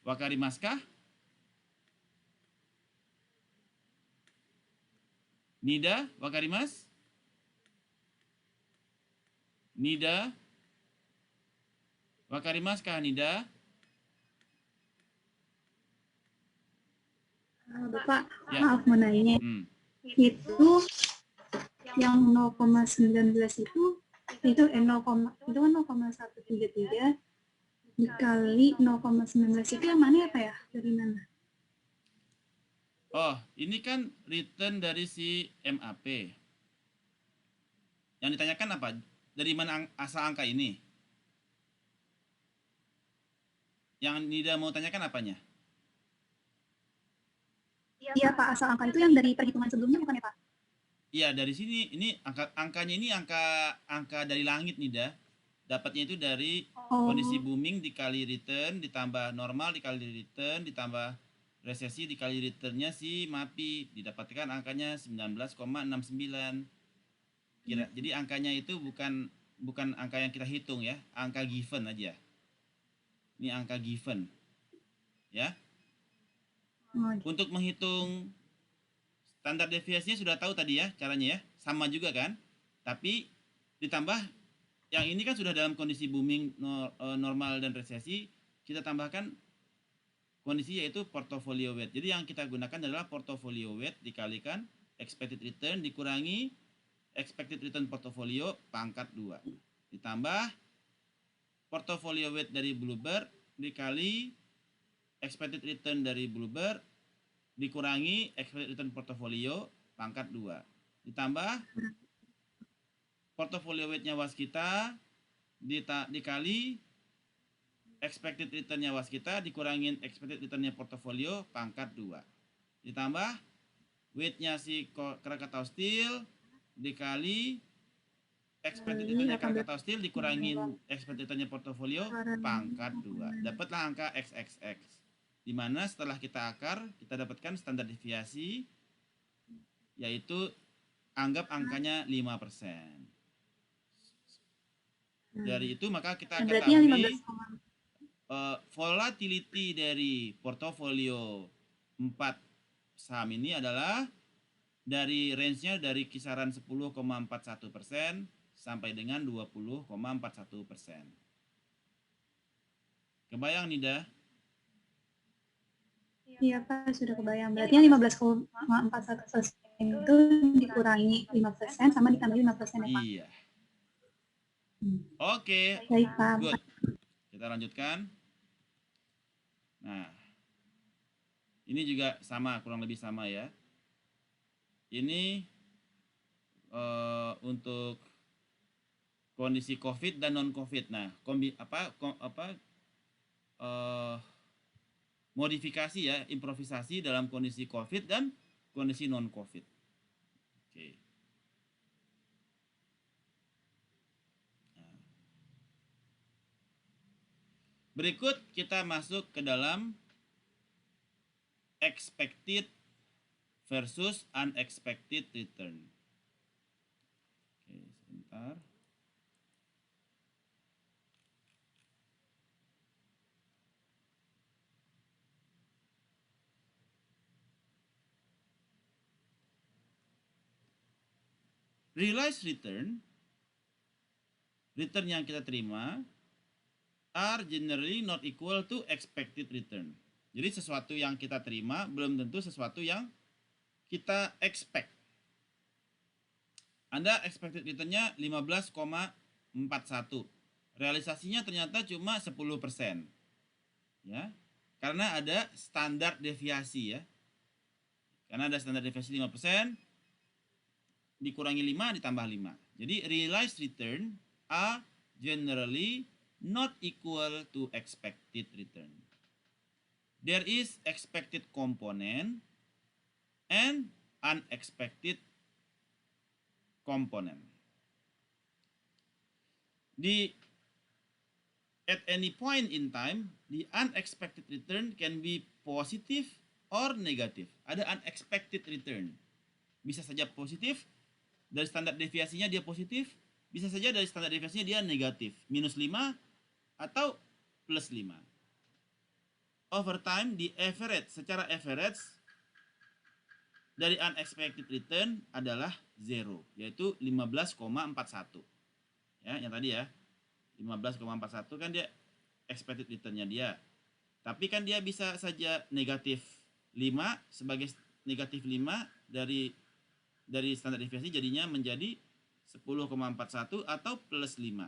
Wakarimaskah? Nida, wakarimas? Nida? Wakarimaskah Nida? Bapak, Ya. maaf mau nanya. Itu yang 0,19 itu 0,133 dikali 0,19 itu yang mana ya Pak ya? Dari mana? Oh, ini kan return dari si MAP. Yang ditanyakan apa? Dari mana asal angka ini? Yang Nida mau tanyakan apanya? Iya Pak, asal angka itu yang dari perhitungan sebelumnya bukan ya Pak? Iya, dari sini. Ini angkanya ini angka dari langit Nida. Dapatnya itu dari kondisi booming dikali return ditambah normal dikali return ditambah resesi dikali returnnya si MAPI, didapatkan angkanya 19,69. Jadi angkanya itu bukan angka yang kita hitung ya, angka given aja. Ini angka given. Ya. Untuk menghitung standar deviasinya sudah tahu tadi ya caranya ya, sama juga kan? Tapi ditambah yang ini kan sudah dalam kondisi booming, normal dan resesi, kita tambahkan kondisi yaitu portfolio weight. Jadi yang kita gunakan adalah portfolio weight dikalikan expected return dikurangi expected return portfolio pangkat 2. Ditambah portfolio weight dari Bluebird dikali expected return dari Bluebird dikurangi expected return portfolio pangkat 2. Ditambah portfolio weight-nya Waskita dikali expected return-nya Waskita dikurangin expected return-nya portfolio pangkat 2. Ditambah weight-nya si Krakatau Steel dikali expected return-nya Krakatau Steel dikurangin expected return-nya portfolio pangkat 2. Dapatlah angka XXX. Di mana setelah kita akar, kita dapatkan standar deviasi yaitu anggap angkanya 5%. Dari itu maka kita Berarti yang ketahui 15, volatility dari portofolio 4 saham ini adalah dari range-nya dari kisaran 10,41% sampai dengan 20,41%. Kebayang Nida? iya Pak, sudah kebayang. Berarti yang 15,41% itu dikurangi 5% sama ditambah 5% ya Pak? Iya. Oke, Baik Pak. good. Kita lanjutkan. Nah, ini juga sama, kurang lebih sama ya. Ini untuk kondisi COVID dan non COVID. Nah, modifikasi ya, improvisasi dalam kondisi COVID dan kondisi non COVID. Oke. Nah. Berikut kita masuk ke dalam expected versus unexpected return. Oke, sebentar. Realized return yang kita terima are generally not equal to expected return. Jadi sesuatu yang kita terima belum tentu sesuatu yang kita expect. Anda expected return-nya 15,41. Realisasinya ternyata cuma 10%. Ya. Karena ada standar deviasi ya. Karena ada standar deviasi 5%, dikurangi 5 ditambah 5. Jadi realized return are generally not equal to expected return. There is expected component and unexpected component. At any point in time, the unexpected return can be positive or negative. Ada unexpected return. Bisa saja positif, dari standar deviasinya dia positif, bisa saja dari standar deviasinya dia negatif, minus 5 atau plus 5. Over time, the average, secara average, dari unexpected return adalah 0, yaitu 15,41. Ya, yang tadi ya, 15,41 kan dia expected return-nya dia. Tapi kan dia bisa saja negatif 5, sebagai negatif 5 dari standar deviasi jadinya menjadi 10,41 atau plus 5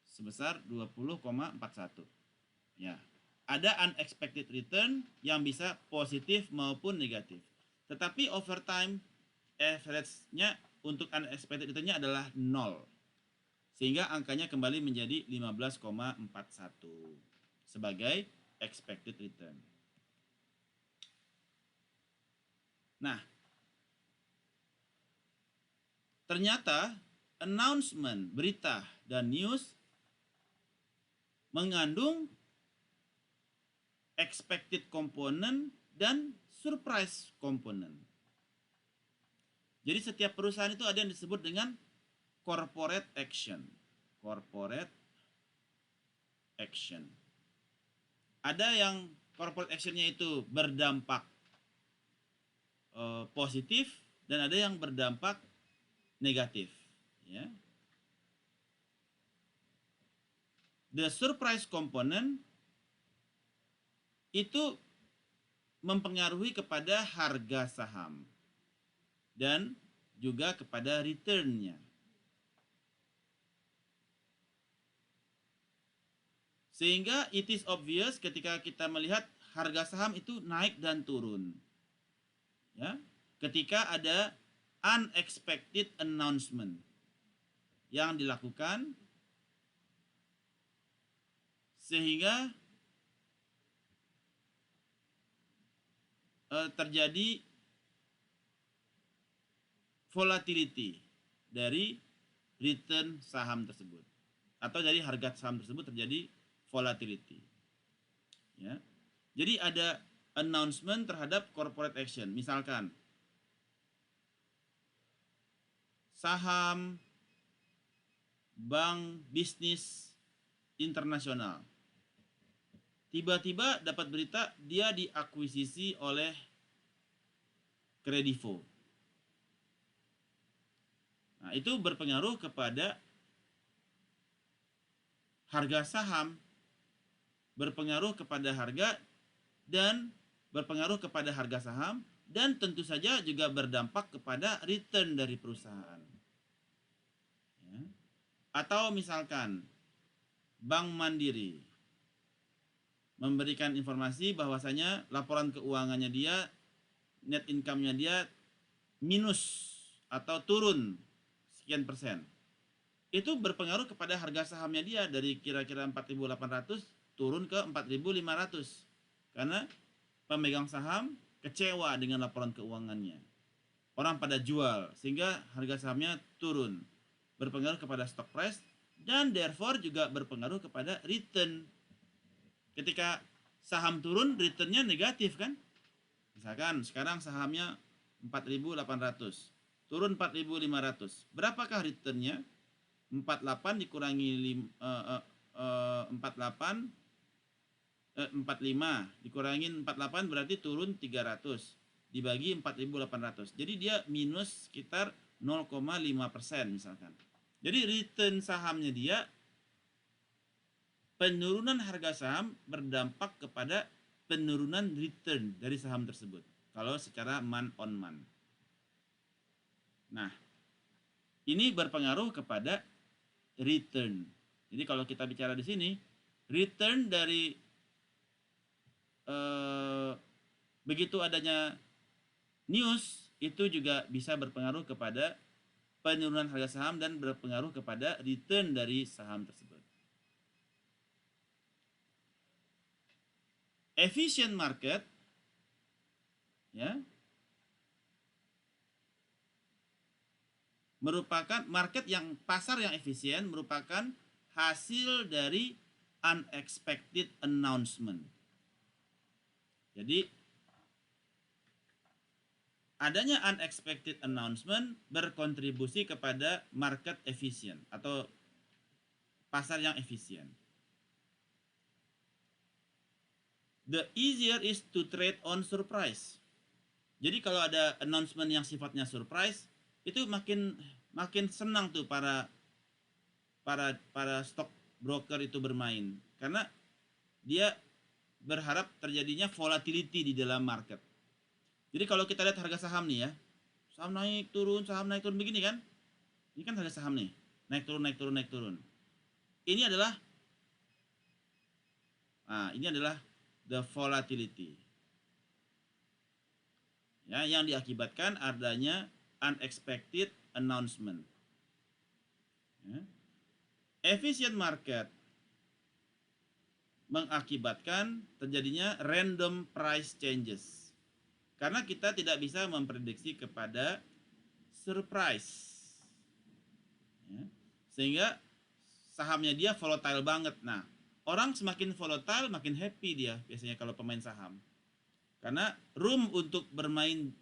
sebesar 20,41. Ya. Ada unexpected return yang bisa positif maupun negatif. Tetapi over time average-nya untuk unexpected return-nya adalah 0. Sehingga angkanya kembali menjadi 15,41 sebagai expected return. Nah, ternyata announcement, berita, dan news mengandung expected component dan surprise component. Jadi setiap perusahaan itu ada yang disebut dengan corporate action. Corporate action. Ada yang corporate action-nya itu berdampak positif dan ada yang berdampak negatif. Ya. The surprise component itu mempengaruhi kepada harga saham dan juga kepada return-nya. Sehingga it is obvious ketika kita melihat harga saham itu naik dan turun. Ya, ketika ada unexpected announcement yang dilakukan sehingga terjadi volatility dari return saham tersebut atau dari harga saham tersebut terjadi volatility. Ya. Jadi ada announcement terhadap corporate action. Misalkan saham Bank Bisnis Internasional tiba-tiba dapat berita dia diakuisisi oleh Kredivo. Nah, itu berpengaruh kepada harga saham, berpengaruh kepada harga dan berpengaruh kepada harga saham dan tentu saja juga berdampak kepada return dari perusahaan. Ya. Atau misalkan Bank Mandiri memberikan informasi bahwasanya laporan keuangannya dia, net income-nya dia minus atau turun sekian persen. Itu berpengaruh kepada harga sahamnya dia dari kira-kira 4.800 turun ke 4.500. Karena pemegang saham kecewa dengan laporan keuangannya. Orang pada jual sehingga harga sahamnya turun. Berpengaruh kepada stock price dan therefore juga berpengaruh kepada return. Ketika saham turun, return-nya negatif kan? Misalkan sekarang sahamnya 4.800, turun 4.500. Berapakah return-nya? 48 dikurangi 45 dikurangin 48 berarti turun 300 dibagi 4.800. Jadi dia minus sekitar 0,5% misalkan. Jadi return sahamnya dia, penurunan harga saham berdampak kepada penurunan return dari saham tersebut kalau secara month on month. Nah, ini berpengaruh kepada return. Jadi kalau kita bicara di sini, return dari begitu adanya news itu juga bisa berpengaruh kepada penurunan harga saham dan berpengaruh kepada return dari saham tersebut. Efficient market, ya, merupakan market yang pasar yang efisien merupakan hasil dari unexpected announcement. Jadi adanya unexpected announcement berkontribusi kepada market efisien atau pasar yang efisien. The easier is to trade on surprise. Jadi kalau ada announcement yang sifatnya surprise, itu makin senang tuh para stock broker itu bermain karena dia berharap terjadinya volatility di dalam market. Jadi kalau kita lihat harga saham nih ya, saham naik turun begini kan? Ini kan harga saham nih, naik turun. Ini adalah the volatility. Ya, yang diakibatkan adanya unexpected announcement. Ya. Efficient market mengakibatkan terjadinya random price changes. Karena kita tidak bisa memprediksi kepada surprise. Ya. Sehingga sahamnya dia volatile banget. Nah, orang semakin volatile makin happy dia biasanya kalau pemain saham. Karena room untuk bermain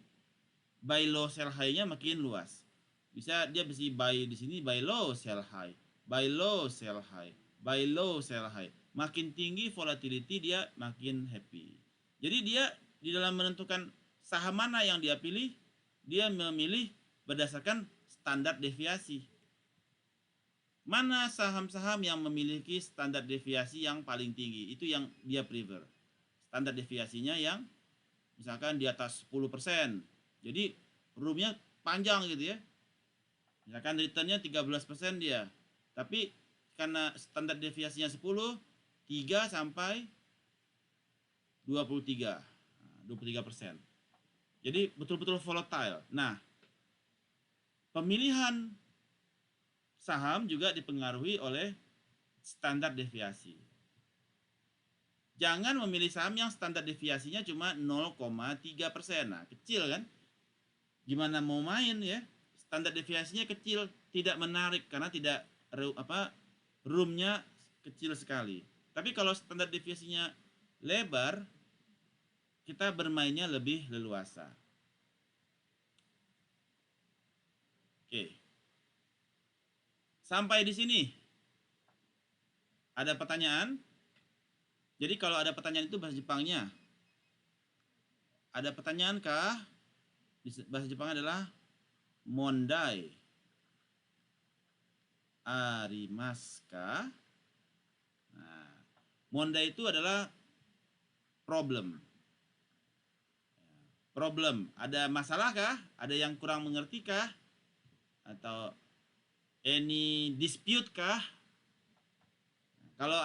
buy low sell high-nya makin luas. Dia bisa buy di sini buy low sell high, buy low sell high, buy low sell high. Makin tinggi volatility dia makin happy. Jadi dia di dalam menentukan saham mana yang dia pilih, dia memilih berdasarkan standar deviasi. Mana saham-saham yang memiliki standar deviasi yang paling tinggi, itu yang dia prefer. Standar deviasinya yang misalkan di atas 10%. Jadi roomnya panjang gitu ya. Misalkan returnnya 13% dia. Tapi karena standar deviasinya 10, 3 sampai 23. 23%. Jadi betul-betul volatile. Nah, pemilihan saham juga dipengaruhi oleh standar deviasi. Jangan memilih saham yang standar deviasinya cuma 0,3%. Nah, kecil kan? Gimana mau main ya? Standar deviasinya kecil, tidak menarik karena tidak roomnya kecil sekali. Tapi kalau standar deviasinya lebar, kita bermainnya lebih leluasa. Oke. Sampai di sini. Ada pertanyaan? Jadi kalau ada pertanyaan itu bahasa Jepangnya. Ada pertanyaan kah? Bahasa Jepang adalah mondai. Arimasu ka? Nah, mondai itu adalah problem. Problem. Ada masalah kah? Ada yang kurang mengerti kah? Atau any dispute kah? Kalau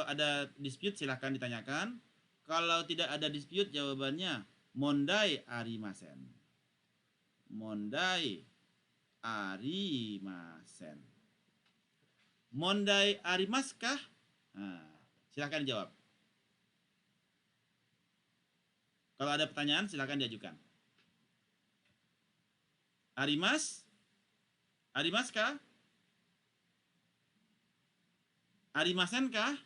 ada dispute silahkan ditanyakan. Kalau tidak ada dispute jawabannya mondai arimasen. Mondai arimasen. Mondai arimasu kah? Nah, silahkan jawab. Kalau ada pertanyaan silahkan diajukan. Arimas? Arimas kah? Arimasen kah?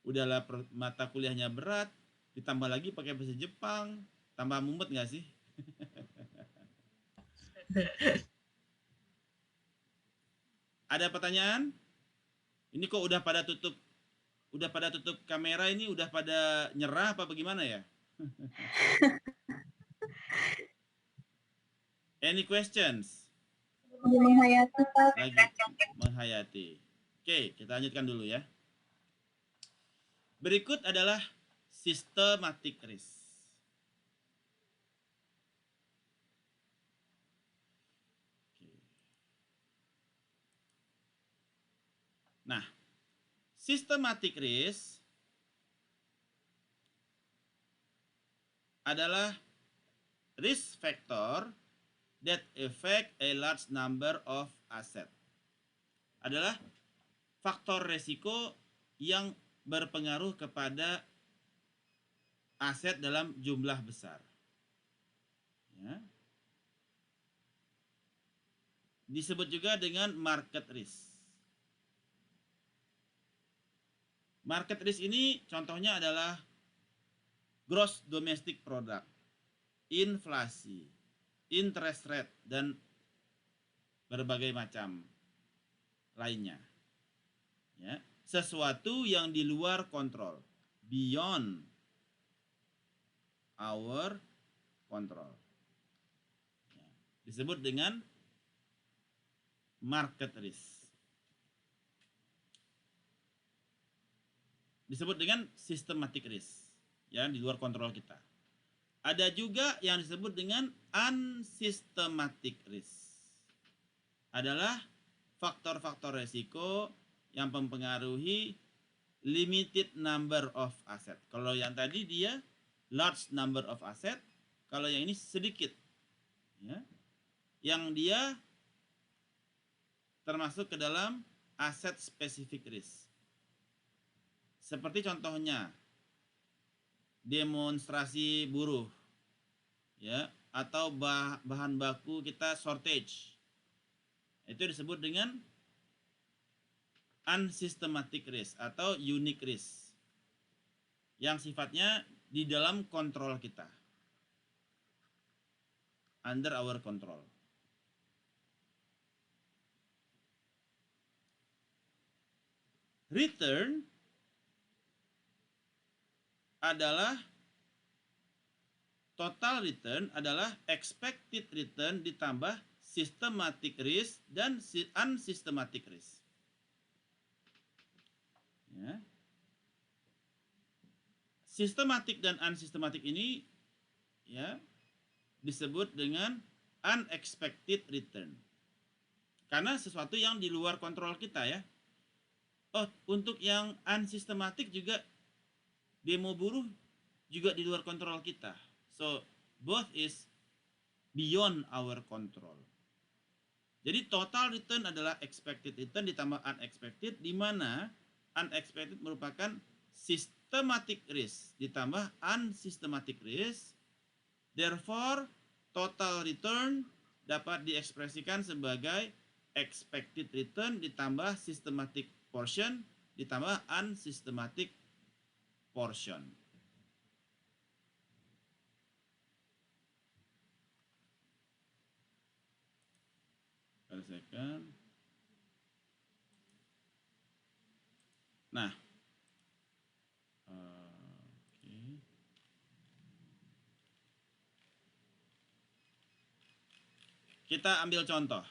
Udahlah mata kuliahnya berat, ditambah lagi pakai bahasa Jepang, tambah mumet nggak sih? Ada pertanyaan? Ini kok udah pada tutup kamera ini, udah pada nyerah apa bagaimana ya? Any questions? Menghayati, Pak. Lagi menghayati. Oke, kita lanjutkan dulu ya. Berikut adalah systematic risk. Nah, systematic risk adalah risk factor that affect a large number of assets. Adalah faktor resiko yang berpengaruh kepada aset dalam jumlah besar. Ya. Disebut juga dengan market risk. Market risk ini contohnya adalah gross domestic product, inflasi, interest rate, dan berbagai macam lainnya. Ya, sesuatu yang di luar kontrol, beyond our control. Ya, disebut dengan market risk. Disebut dengan systematic risk, ya, di luar kontrol kita. Ada juga yang disebut dengan unsystematic risk. Adalah faktor-faktor resiko yang mempengaruhi limited number of asset. Kalau yang tadi dia large number of asset, kalau yang ini sedikit. Ya. Yang dia termasuk ke dalam asset specific risk. Seperti contohnya demonstrasi buruh, ya, atau bahan baku kita shortage. Itu disebut dengan unsystematic risk atau unique risk yang sifatnya di dalam kontrol kita, under our control. Return adalah total return adalah expected return ditambah systematic risk dan unsystematic risk. Ya. Systematic dan unsystematic ini, ya, disebut dengan unexpected return. Karena sesuatu yang di luar kontrol kita, ya. Oh, untuk yang unsystematic juga demo buruh juga di luar kontrol kita. So, both is beyond our control. Jadi total return adalah expected return ditambah unexpected, di mana unexpected merupakan systematic risk ditambah unsystematic risk. Therefore, total return dapat diekspresikan sebagai expected return ditambah systematic portion ditambah unsystematic portion. Selesaikan. Nah, oke. Kita ambil contoh.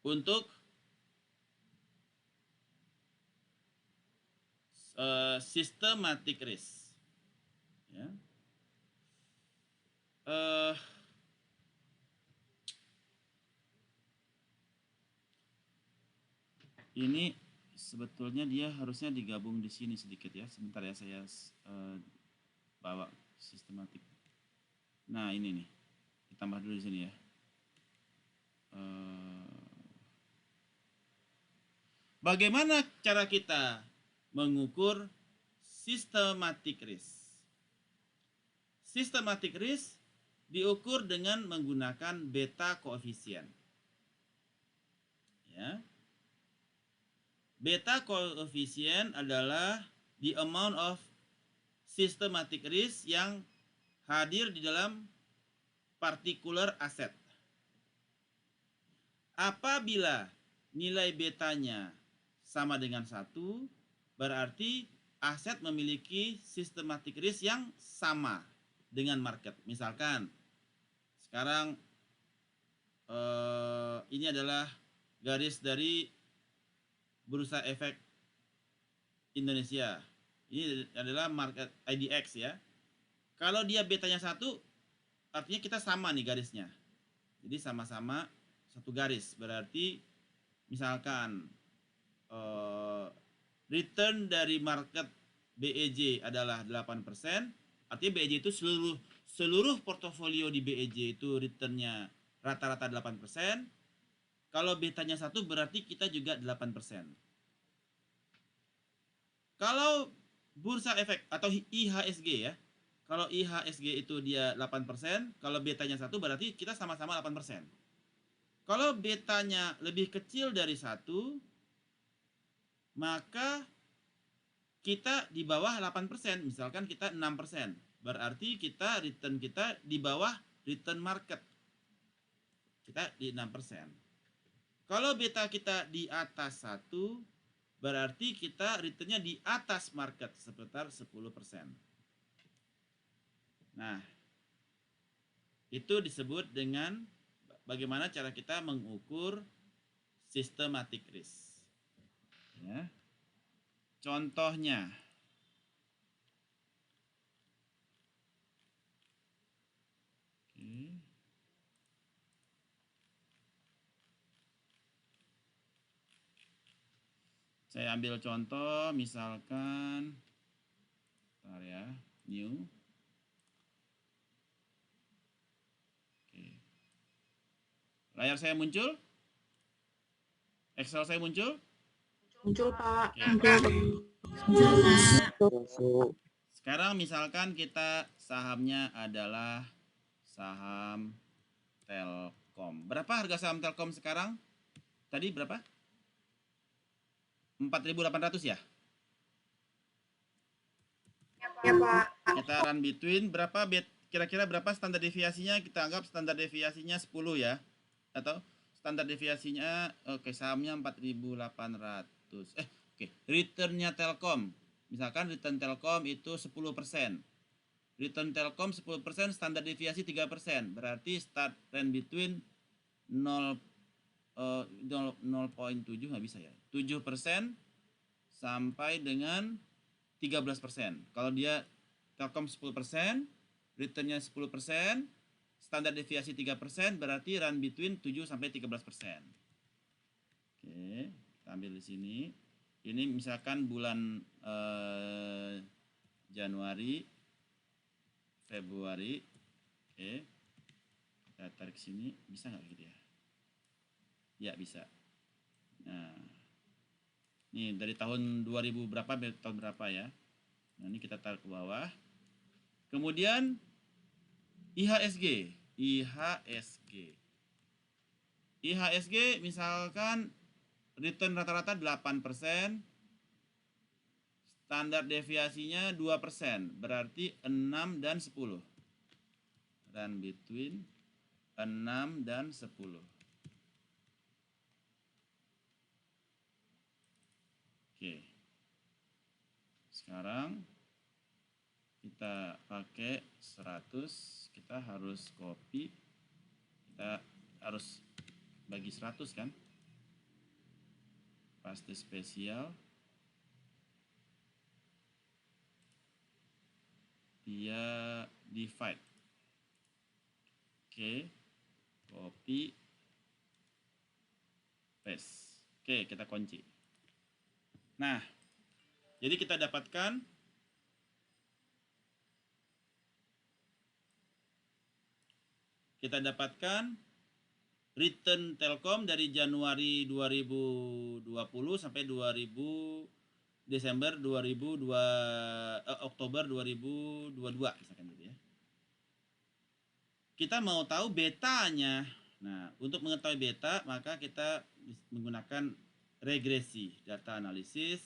Untuk systematic risk. Ya. Ini sebetulnya dia harusnya digabung di sini sedikit ya. Sebentar ya, saya bawa sistematik. Nah, ini nih. Ditambah dulu di sini ya. Bagaimana cara kita mengukur systematic risk? Systematic risk diukur dengan menggunakan beta koefisien. Ya. Beta koefisien adalah the amount of systematic risk yang hadir di dalam particular asset. Apabila nilai betanya sama dengan 1, berarti aset memiliki systematic risk yang sama dengan market. Misalkan sekarang ini adalah garis dari Bursa Efek Indonesia. Ini adalah market IDX ya. Kalau dia betanya 1, artinya kita sama nih garisnya. Jadi sama-sama satu garis. Berarti misalkan return dari market BEJ adalah 8%, artinya BEJ itu seluruh portofolio di BEJ itu returnnya rata-rata 8%. Kalau betanya 1 berarti kita juga 8%. Kalau bursa efek atau IHSG ya, kalau IHSG itu dia 8%, kalau betanya 1 berarti kita sama-sama 8%. Kalau betanya lebih kecil dari 1, maka kita di bawah 8%, misalkan kita 6%. Berarti kita return kita di bawah return market. Kita di 6%. Kalau beta kita di atas 1, berarti kita returnnya di atas market sekitar 10%. Nah, itu disebut dengan bagaimana cara kita mengukur systematic risk. Ya. Contohnya, oke. Saya ambil contoh, misalkan, bentar ya, new. Oke. Layar saya muncul? Excel saya muncul? Muncul, Pak. So, Sekarang misalkan kita sahamnya adalah saham Telkom. Berapa harga saham Telkom sekarang? Tadi berapa? 4.800 ya? Ya, Pak. Kita run between, berapa kira-kira berapa standar deviasinya? Kita anggap standar deviasinya 10 ya. Atau standar deviasinya oke, sahamnya 4.800. Oke, returnnya Telkom. Misalkan return Telkom itu 10%. Return Telkom 10%, standar deviasi 3%. Berarti start run between 0.7 nggak bisa ya. 7% sampai dengan 13%. Kalau dia Telkom 10%, returnnya 10%, standar deviasi 3%, berarti run between 7 sampai 13%. Oke, kita ambil di sini. Ini misalkan bulan Januari, Februari. Oke. Kita tarik sini, bisa nggak gitu ya? Ya, bisa. Nah, ini dari tahun 2000 berapa, tahun berapa ya? Nah, ini kita tarik ke bawah. Kemudian IHSG. IHSG misalkan return rata-rata 8%, standar deviasinya 2%, berarti 6 dan 10. Run between 6 dan 10. Oke. Sekarang kita pakai 100, kita harus copy, kita harus bagi 100 kan, paste spesial, dia divide. Oke, copy, paste. Oke, kita kunci. Nah, jadi kita dapatkan return Telkom dari Januari 2020 sampai Desember Oktober 2022 misalkan gitu ya. Kita mau tahu betanya. Nah, untuk mengetahui beta maka kita menggunakan regresi, data analisis.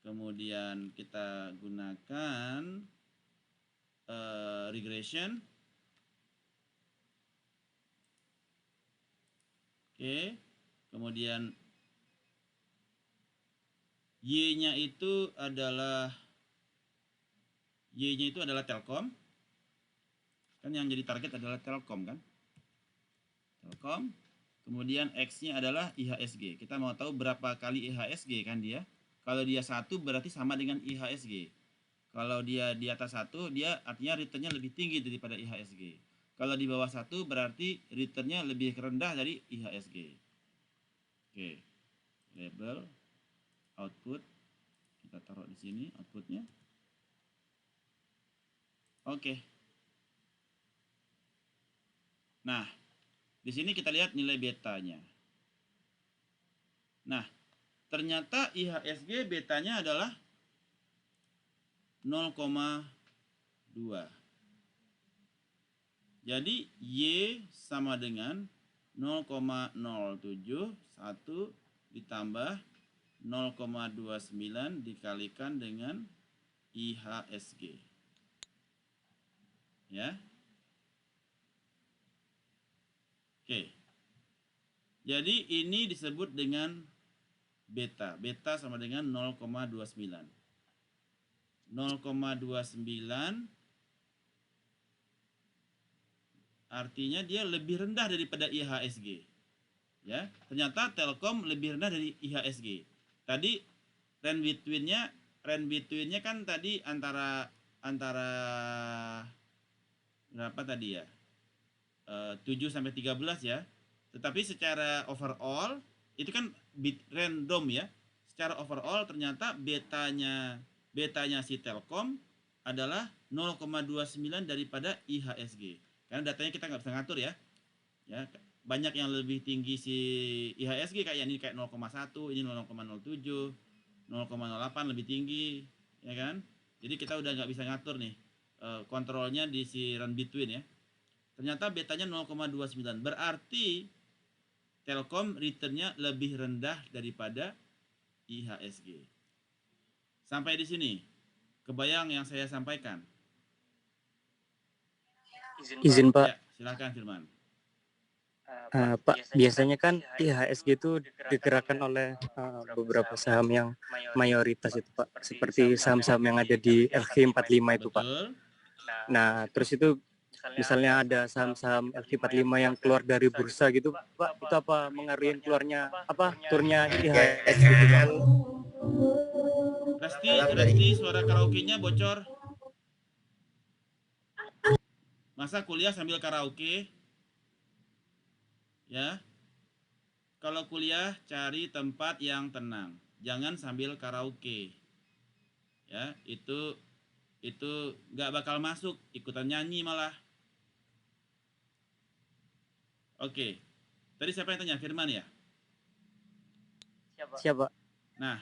Kemudian kita gunakan regression. Oke, kemudian Y-nya itu adalah Telkom. Kan yang jadi target adalah Telkom kan? Telkom. Kemudian X-nya adalah IHSG. Kita mau tahu berapa kali IHSG kan dia. Kalau dia 1 berarti sama dengan IHSG. Kalau dia di atas 1, dia artinya return-nya lebih tinggi daripada IHSG. Kalau di bawah 1 berarti return-nya lebih rendah dari IHSG. Oke. Label output kita taruh di sini outputnya. Oke. Nah, di sini kita lihat nilai betanya. Nah, ternyata IHSG betanya adalah 0,2. Jadi Y sama dengan 0,071 ditambah 0,29 dikalikan dengan IHSG. Ya. Oke. Jadi ini disebut dengan beta. Beta sama dengan 0,29. 0,29 artinya dia lebih rendah daripada IHSG. Ya, ternyata Telkom lebih rendah dari IHSG. Tadi trend between-nya kan tadi antara berapa tadi ya? 7 sampai 13 ya. Tetapi secara overall itu kan random ya. Secara overall ternyata betanya si Telkom adalah 0,29 daripada IHSG. Karena datanya kita nggak bisa ngatur ya. Ya, banyak yang lebih tinggi si IHSG kayak ini kayak 0,1, ini 0,07, 0,08 lebih tinggi, ya kan? Jadi kita udah nggak bisa ngatur nih kontrolnya di si run between ya. Ternyata betanya 0,29. Berarti Telkom returnnya lebih rendah daripada IHSG. Sampai di sini. Kebayang yang saya sampaikan? Izin Pak. Ya, silakan Firman. Pak, biasanya kan IHSG itu digerakkan oleh beberapa saham yang mayoritas itu Pak. Seperti saham-saham yang ada di LQ45 itu Pak. Betul. Nah, terus itu misalnya ada saham-saham LQ45 yang keluar dari bursa gitu Pak, itu apa mengaruhi keluarnya turunnya IHSG gitu Pak? Resti, suara karaoke-nya bocor. Masa kuliah sambil karaoke? Ya. Kalau kuliah cari tempat yang tenang. Jangan sambil karaoke. Ya, itu nggak bakal masuk, ikutan nyanyi malah. Oke. Tadi siapa yang tanya? Firman ya? Siapa? Nah,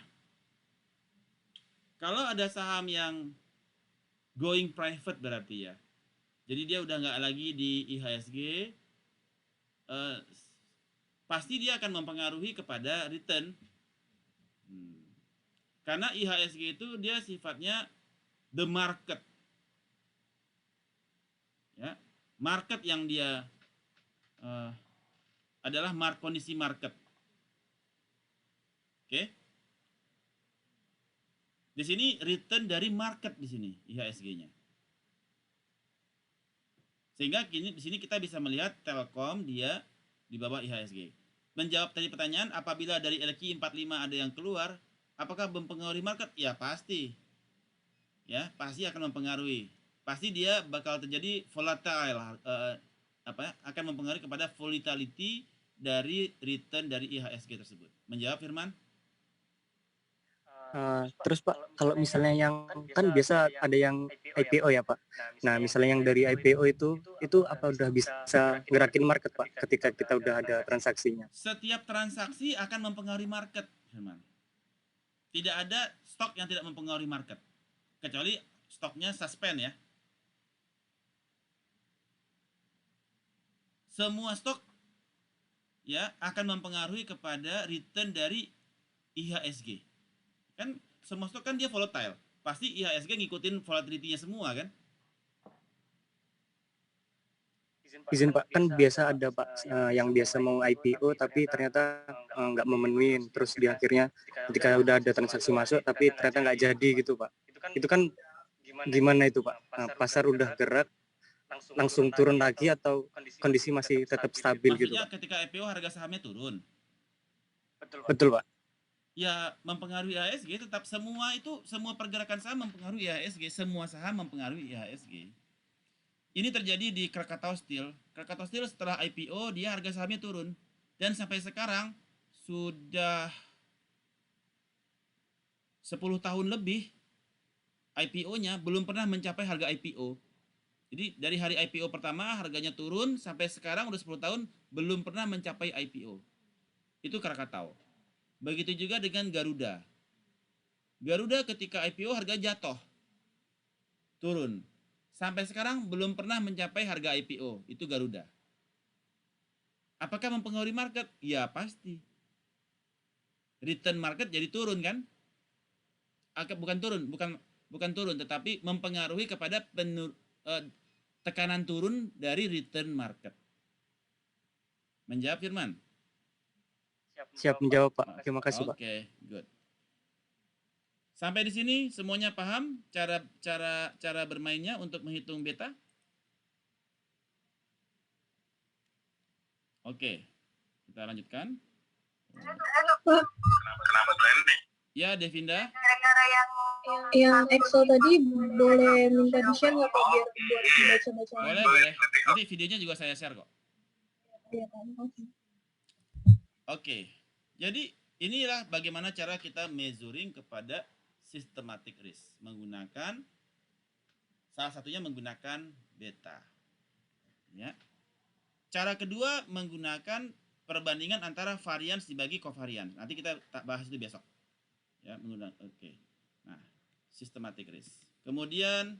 kalau ada saham yang going private berarti ya. Jadi dia udah nggak lagi di IHSG, pasti dia akan mempengaruhi kepada return. Karena IHSG itu dia sifatnya the market. Ya, market yang dia adalah kondisi market. Oke. Di sini return dari market di sini IHSG-nya. Sehingga kini di sini kita bisa melihat Telkom dia di bawah IHSG. Menjawab tadi pertanyaan, apabila dari LQ 45 ada yang keluar, apakah mempengaruhi market? Ya pasti. Ya, pasti akan mempengaruhi. Pasti dia bakal terjadi volatile, akan mempengaruhi kepada volatility dari return dari IHSG tersebut. Menjawab Firman? Terus Pak, kalau misalnya yang kan biasa ada yang IPO ya Pak. Nah, misalnya yang dari IPO itu apa udah bisa gerakin market Pak ketika kita udah ada transaksinya? Setiap transaksi akan mempengaruhi market, Firman. Tidak ada stok yang tidak mempengaruhi market. Kecuali stoknya suspend ya. Semua stok ya akan mempengaruhi kepada return dari IHSG. Kan semua stok kan dia volatile. Pasti IHSG ngikutin volatility-nya semua kan? Izin Pak, kan biasa ada Pak yang biasa mau IPO tapi ternyata nggak memenuhi. Terus di akhirnya ketika udah ada transaksi masuk tapi ternyata nggak jadi gitu Pak. Itu kan gimana itu Pak? Nah, pasar udah gerak langsung turun lagi atau kondisi masih tetap stabil gitu Maksudnya Pak? ketika IPO harga sahamnya turun. Betul Pak. Ya mempengaruhi IHSG, tetap semua pergerakan saham mempengaruhi IHSG, semua saham mempengaruhi IHSG. Ini terjadi di Krakatau Steel. Krakatau Steel setelah IPO dia harga sahamnya turun dan sampai sekarang sudah 10 tahun lebih IPO-nya belum pernah mencapai harga IPO. Jadi dari hari IPO pertama harganya turun sampai sekarang udah 10 tahun belum pernah mencapai IPO. Itu Krakatau. Begitu juga dengan Garuda. Garuda ketika IPO harga jatuh. Turun. Sampai sekarang belum pernah mencapai harga IPO. Itu Garuda. Apakah mempengaruhi market? Ya pasti. Return market jadi turun kan? Bukan turun, tetapi mempengaruhi kepada tekanan turun dari return market. Menjawab Firman? Siap menjawab Pak. Terima kasih Pak. Oke, good. Sampai di sini semuanya paham cara bermainnya untuk menghitung beta? Oke, kita lanjutkan. Ya, Devinda. Yang Excel tadi boleh minta di-share nggak Pak biar buat baca-baca? Boleh. Nanti videonya juga saya share kok. Iya, oke. Oke. Jadi inilah bagaimana cara kita measuring kepada systematic risk menggunakan salah satunya menggunakan beta. Ya. Cara kedua menggunakan perbandingan antara varians dibagi kovarians. Nanti kita bahas itu besok. Ya, menggunakan oke. Nah, systematic risk. Kemudian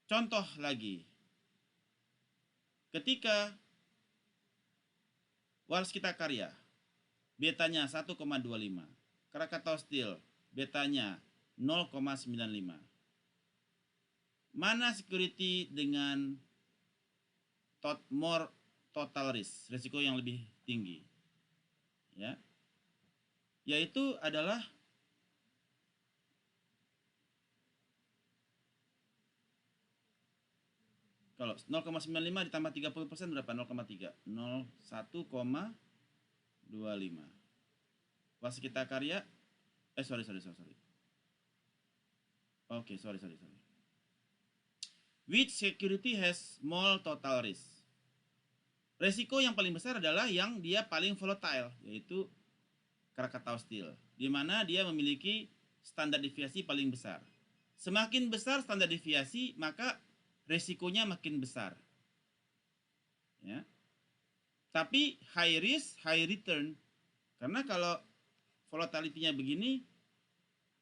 contoh lagi. Ketika Waskita Karya betanya 1,25. Krakatau Steel betanya 0,95. Mana security dengan more total risk, risiko yang lebih tinggi? Ya. Yaitu adalah kalau 0,95 ditambah 30% berapa? 0,3. 1,25. Waskita Karya Sorry. Oke, sorry. Which security has small total risk? Resiko yang paling besar adalah yang dia paling volatile, yaitu Krakatau Steel, di mana dia memiliki standar deviasi paling besar. Semakin besar standar deviasi, maka resikonya makin besar. Ya. Tapi high risk, high return. Karena kalau volatility-nya begini,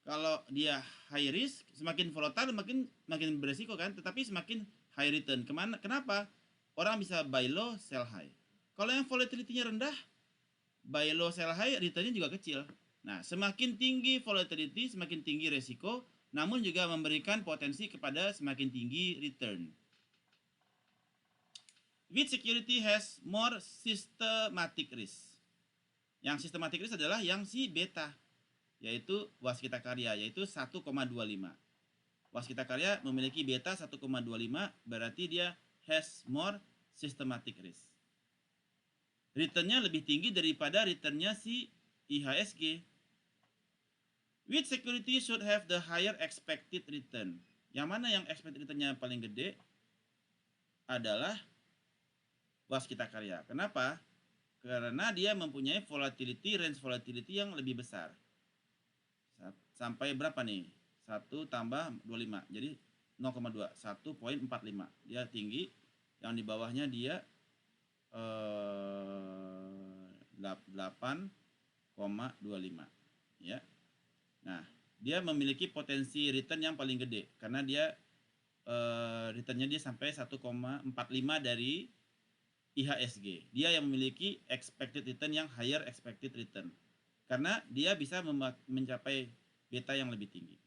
kalau dia high risk, semakin volatile makin beresiko kan, tetapi semakin high return. Kenapa? Orang bisa buy low, sell high. Kalau yang volatility-nya rendah, buy low, sell high, return-nya juga kecil. Nah, semakin tinggi volatility, semakin tinggi resiko, namun juga memberikan potensi kepada semakin tinggi return. Which security has more systematic risk? Yang systematic risk adalah yang si beta, yaitu Waskita Karya, yaitu 1,25. Waskita Karya memiliki beta 1,25, berarti dia has more systematic risk. Return-nya lebih tinggi daripada return-nya si IHSG. Which security should have the higher expected return? Yang mana yang expected return-nya paling gede adalah Waskita Karya. Kenapa? Karena dia mempunyai range volatility yang lebih besar. Sampai berapa nih? 1 tambah 25. Jadi 0,2. 1,45. Dia tinggi. Yang di bawahnya dia 8,25. Ya. Nah, dia memiliki potensi return yang paling gede. Karena dia return-nya dia sampai 1,45 dari IHSG. Dia yang memiliki expected return yang higher expected return. Karena dia bisa mencapai beta yang lebih tinggi.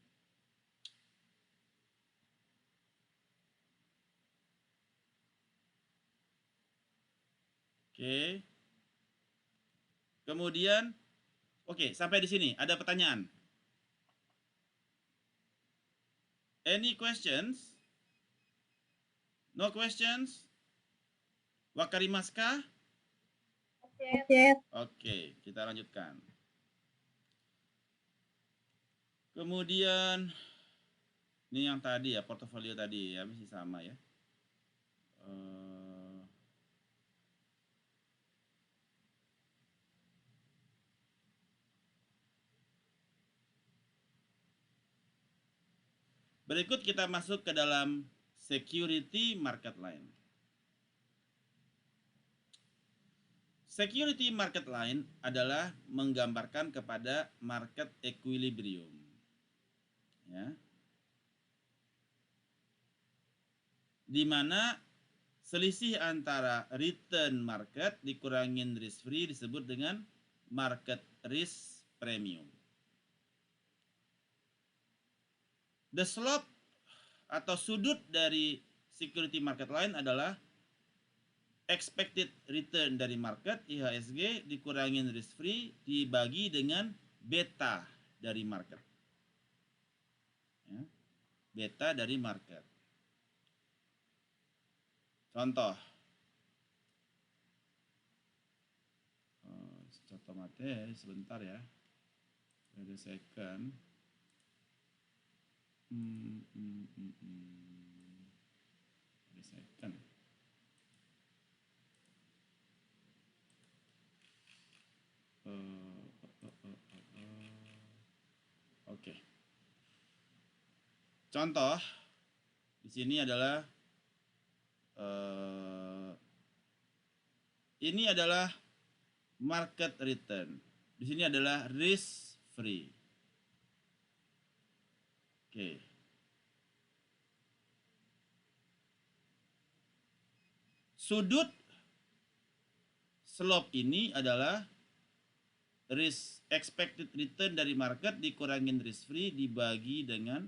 Oke. Kemudian, sampai di sini ada pertanyaan. Any questions? No questions? Wakarimasu ka? Oke, kita lanjutkan. Kemudian ini yang tadi ya, portofolio tadi ya, masih sama ya. Berikut kita masuk ke dalam security market line. Security market line adalah menggambarkan kepada market equilibrium. Ya. Di mana selisih antara return market dikurangin risk free disebut dengan market risk premium. The slope atau sudut dari security market line adalah expected return dari market IHSG dikurangin risk free dibagi dengan beta dari market. Ya, beta dari market. Contoh. Contoh materi sebentar ya. Ada second. Ada second. Oke. Contoh di sini adalah ini adalah market return. Di sini adalah risk free. Oke. Sudut slope ini adalah expected return dari market dikurangin risk free dibagi dengan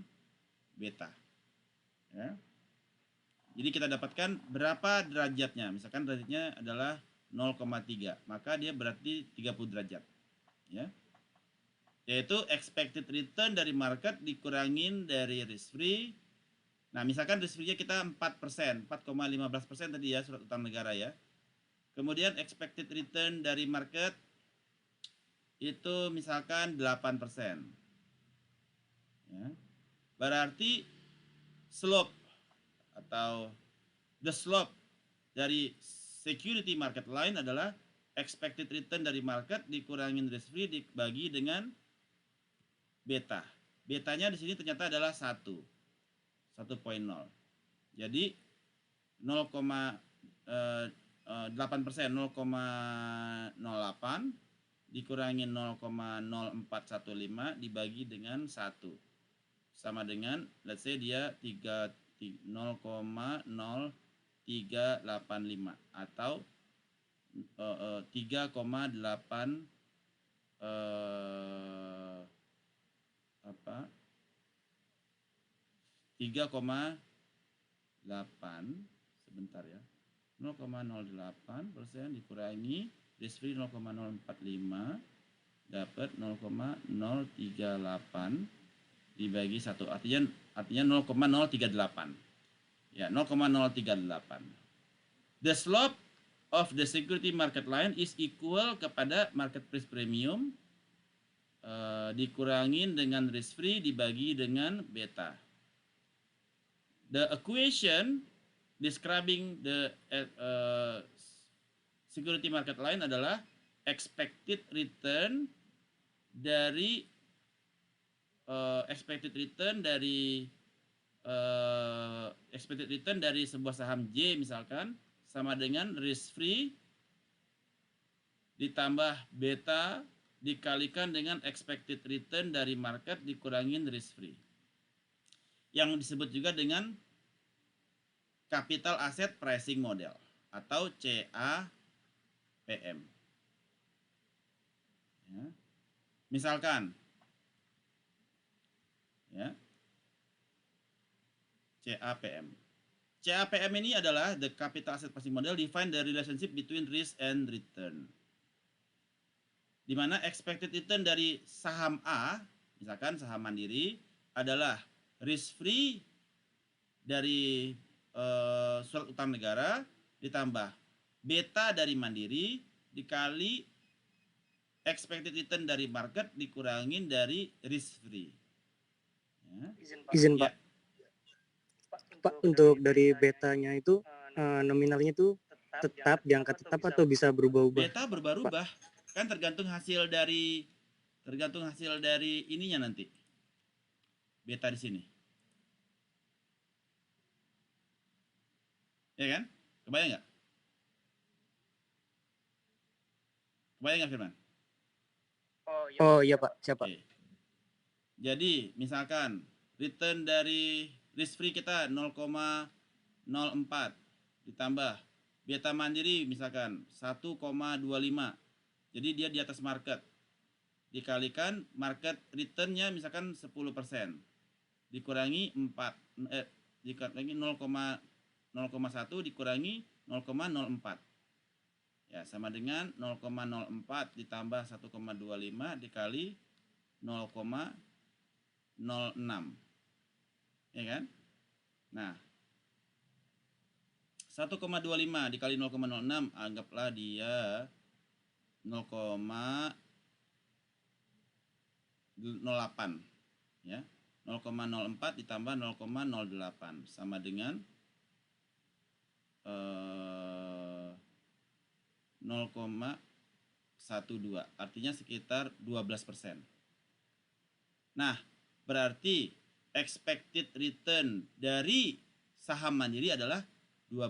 beta. Ya. Jadi kita dapatkan berapa derajatnya. Misalkan derajatnya adalah 0,3, maka dia berarti 30 derajat. Ya. Yaitu expected return dari market dikurangin dari risk free. Nah, misalkan risk free-nya kita 4%, 4,15% tadi ya surat utang negara ya. Kemudian expected return dari market itu misalkan 8%. Ya. Berarti slope atau the slope dari security market line adalah expected return dari market dikurangin risk free dibagi dengan beta. Betanya di sini ternyata adalah 1,0. Jadi 0,8%, 0,08 dikurangin 0,0415 dibagi dengan 1 sama dengan let's say dia 0,0385 atau 3,8 sebentar ya, 0,08% dikurangi risk free 0,045 dapat 0,038 dibagi 1, artinya 0,038 ya, 0,038. The slope of the security market line is equal kepada market price premium dikurangin dengan risk free dibagi dengan beta. The equation describing the security market line adalah expected return dari expected return dari sebuah saham J misalkan sama dengan risk free ditambah beta dikalikan dengan expected return dari market dikurangin risk free, yang disebut juga dengan capital asset pricing model atau CAPM. Ya. Misalkan ya, CAPM. CAPM ini adalah the capital asset pricing model define the relationship between risk and return. Di mana expected return dari saham A, misalkan saham Mandiri, adalah risk free dari surat utang negara ditambah beta dari Mandiri dikali expected return dari market dikurangin dari risk free. Ya. Izin Ya. Pak. Pak, untuk dari betanya itu nominalnya itu tetap diangkat tetap atau bisa berubah-ubah? Beta berubah-ubah, kan tergantung hasil dari ininya nanti. Beta di sini. Ya kan? Kebayang nggak? Kebayang nggak Firman? Oh iya Pak, siapa? Oke. Jadi misalkan return dari risk free kita 0,04 ditambah beta Mandiri misalkan 1,25. Jadi dia di atas market. Dikalikan market return-nya misalkan 10%. Dikurangi 0,01 dikurangi 0,04. Ya, sama dengan 0,04 ditambah 1,25 dikali 0,06. Ya kan? Nah, 1,25 dikali 0,06 anggaplah dia 0,08 ya. 0,04 ditambah 0,08 sama dengan 0,12, artinya sekitar 12%. Nah, berarti expected return dari saham Mandiri adalah 12%.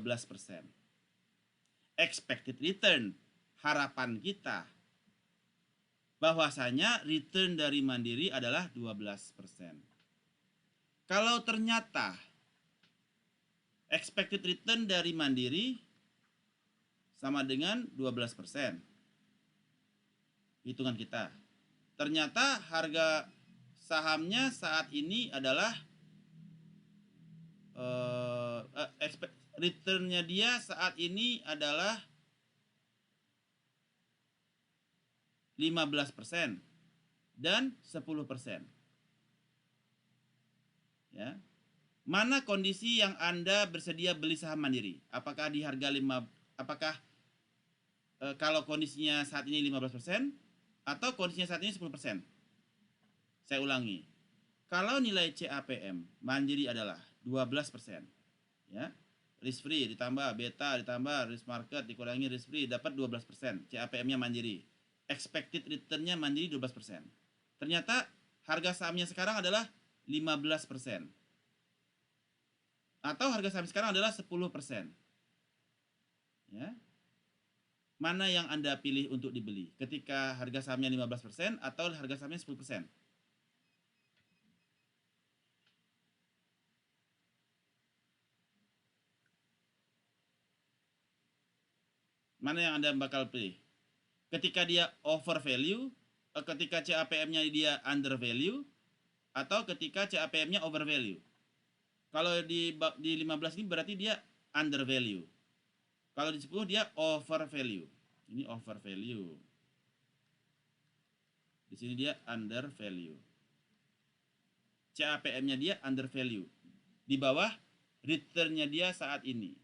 Expected return, harapan kita bahwasanya return dari Mandiri adalah 12%. Kalau ternyata expected return dari Mandiri sama dengan 12%, hitungan kita. Ternyata harga sahamnya saat ini adalah return-nya dia saat ini adalah 15% dan 10%. Ya. Mana kondisi yang Anda bersedia beli saham Mandiri? Apakah di harga kalau kondisinya saat ini 15% atau kondisinya saat ini 10%? Saya ulangi. Kalau nilai CAPM Mandiri adalah 12%, ya. Risk free ditambah beta ditambah risk market dikurangi risk free dapat 12%. CAPM-nya Mandiri. Expected return-nya Mandiri 12%. Ternyata harga sahamnya sekarang adalah 15%. Atau harga saham sekarang adalah 10%. Ya. Mana yang Anda pilih untuk dibeli? Ketika harga sahamnya 15% atau harga sahamnya 10%? Mana yang Anda bakal pilih? Ketika dia over value, ketika CAPM-nya dia under value, atau ketika CAPM-nya over value? Kalau di 15 ini berarti dia under value. Kalau di 10 dia over value. Ini over value. Di sini dia under value. CAPM-nya dia under value. Di bawah return-nya dia saat ini.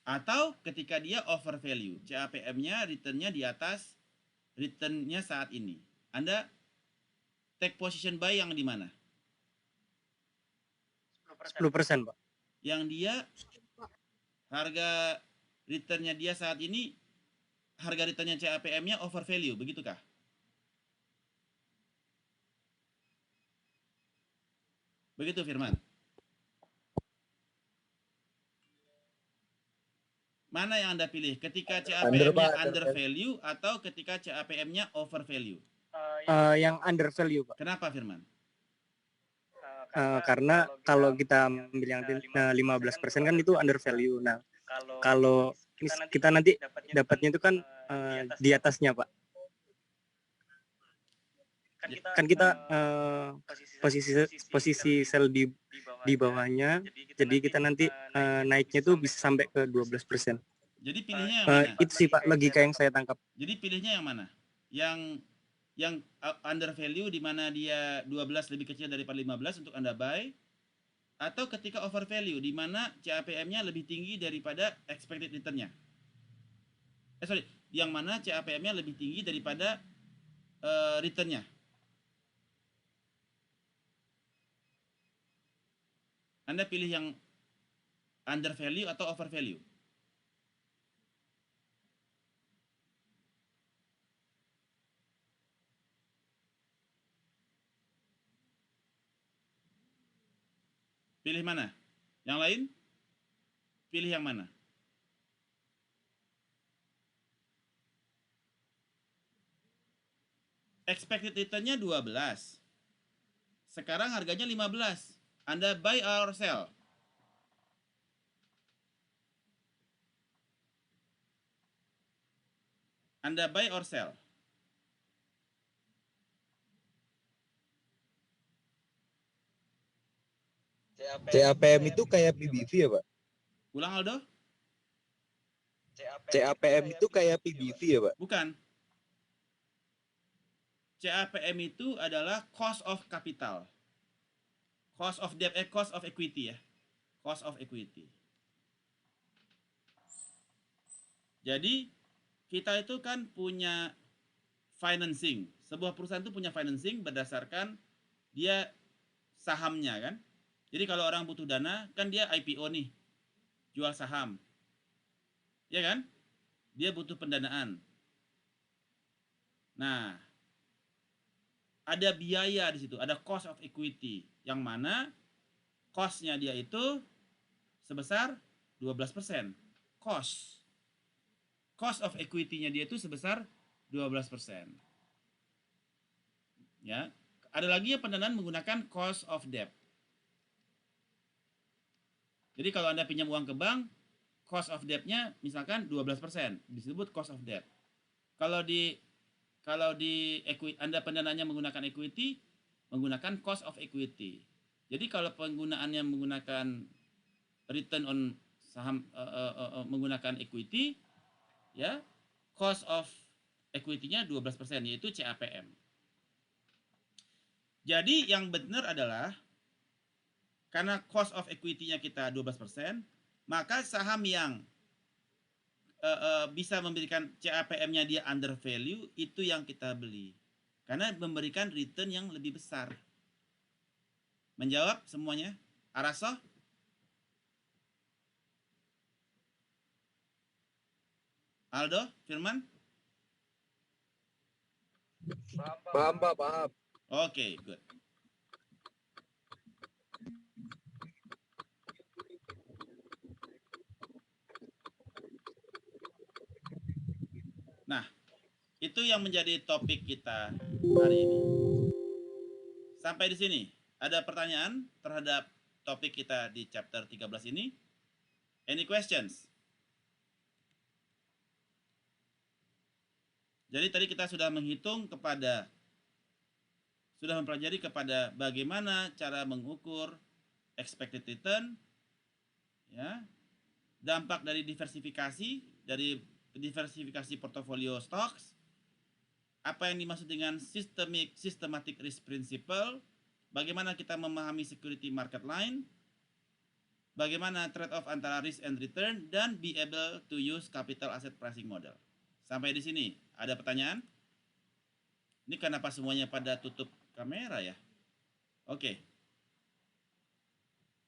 Atau ketika dia over value, CAPM-nya return-nya di atas return-nya saat ini. Anda take position buy yang di mana? 10%, Pak. Yang dia harga return-nya dia saat ini, harga return-nya CAPM-nya over value, begitukah? Begitu Firman. Mana yang Anda pilih? Ketika CAPM-nya under value atau ketika CAPM-nya over value? Yang under value, Pak. Kenapa Firman? Karena kalau kita ambil yang 15% kan itu under value. Nah, kalau kita nanti dapatnya itu kan di atasnya, Pak. Kan kita posisi sell di bawahnya, jadi kita nanti naiknya itu bisa sampai ke 12%. Jadi pilihnya yang mana? Itu sih Pak logika yang saya tangkap. Jadi pilihnya yang mana? Yang under value di mana dia 12 lebih kecil daripada 15 untuk Anda buy, atau ketika over value di mana CAPM-nya lebih tinggi daripada expected return-nya. Yang mana CAPM-nya lebih tinggi daripada return-nya. Anda pilih yang under value atau over value? Pilih mana? Yang lain? Pilih yang mana? Expected return-nya 12. Sekarang harganya 15. Anda buy or sell? Anda buy or sell? CAPM itu kayak PBV ya, Pak? Ulang Aldo? CAPM itu kayak PBV ya, Pak? Bukan. CAPM itu adalah cost of capital. Cost of debt, cost of equity ya. Cost of equity. Jadi, kita itu kan punya financing. Sebuah perusahaan itu punya financing berdasarkan dia sahamnya kan. Jadi kalau orang butuh dana, kan dia IPO nih. Jual saham. Ya kan? Dia butuh pendanaan. Nah, ada biaya di situ, ada cost of equity. Yang mana cost-nya dia itu sebesar 12%. Cost of equity-nya dia itu sebesar 12%. Ya. Ada lagi yang pendanaan menggunakan cost of debt. Jadi kalau Anda pinjam uang ke bank, cost of debt-nya misalkan 12%, disebut cost of debt. Kalau di equity, Anda pendanaannya menggunakan equity, menggunakan cost of equity. Jadi kalau penggunaannya menggunakan return on saham menggunakan equity, ya, cost of equity-nya 12%, yaitu CAPM. Jadi yang benar adalah karena cost of equity-nya kita 12%, maka saham yang bisa memberikan CAPM-nya dia under value, itu yang kita beli. Karena memberikan return yang lebih besar. Menjawab semuanya? Arasoh? Aldo? Firman? Paham, Pak, paham. Oke, good. Nah, itu yang menjadi topik kita hari ini. Sampai di sini, ada pertanyaan terhadap topik kita di chapter 13 ini? Any questions? Jadi tadi kita sudah mempelajari kepada bagaimana cara mengukur expected return, ya, dampak dari diversifikasi portofolio stocks, apa yang dimaksud dengan systematic risk principle, bagaimana kita memahami security market line, bagaimana trade-off antara risk and return, dan be able to use capital asset pricing model. Sampai di sini, ada pertanyaan? Ini kenapa semuanya pada tutup kamera ya? Oke.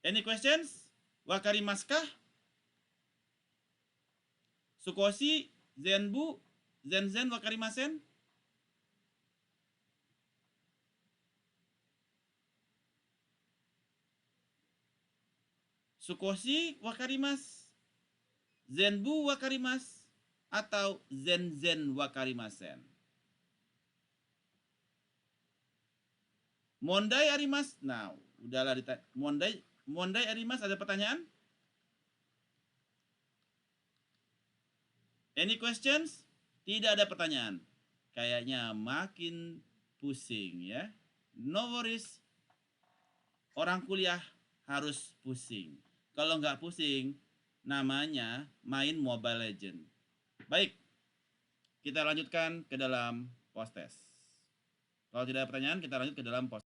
Any questions? Wakarimaskah? Sukoshi, Zenbu, Zen wakarimasen? Sukoshi wakarimas? Zenbu wakarimas? Atau Zen wakarimasen? Mondai arimas? Nah, udahlah Mondai arimas, ada pertanyaan? Any questions? Tidak ada pertanyaan. Kayaknya makin pusing ya. No worries. Orang kuliah harus pusing. Kalau nggak pusing, namanya main Mobile Legend. Baik, kita lanjutkan ke dalam post test. Kalau tidak ada pertanyaan, kita lanjut ke dalam post.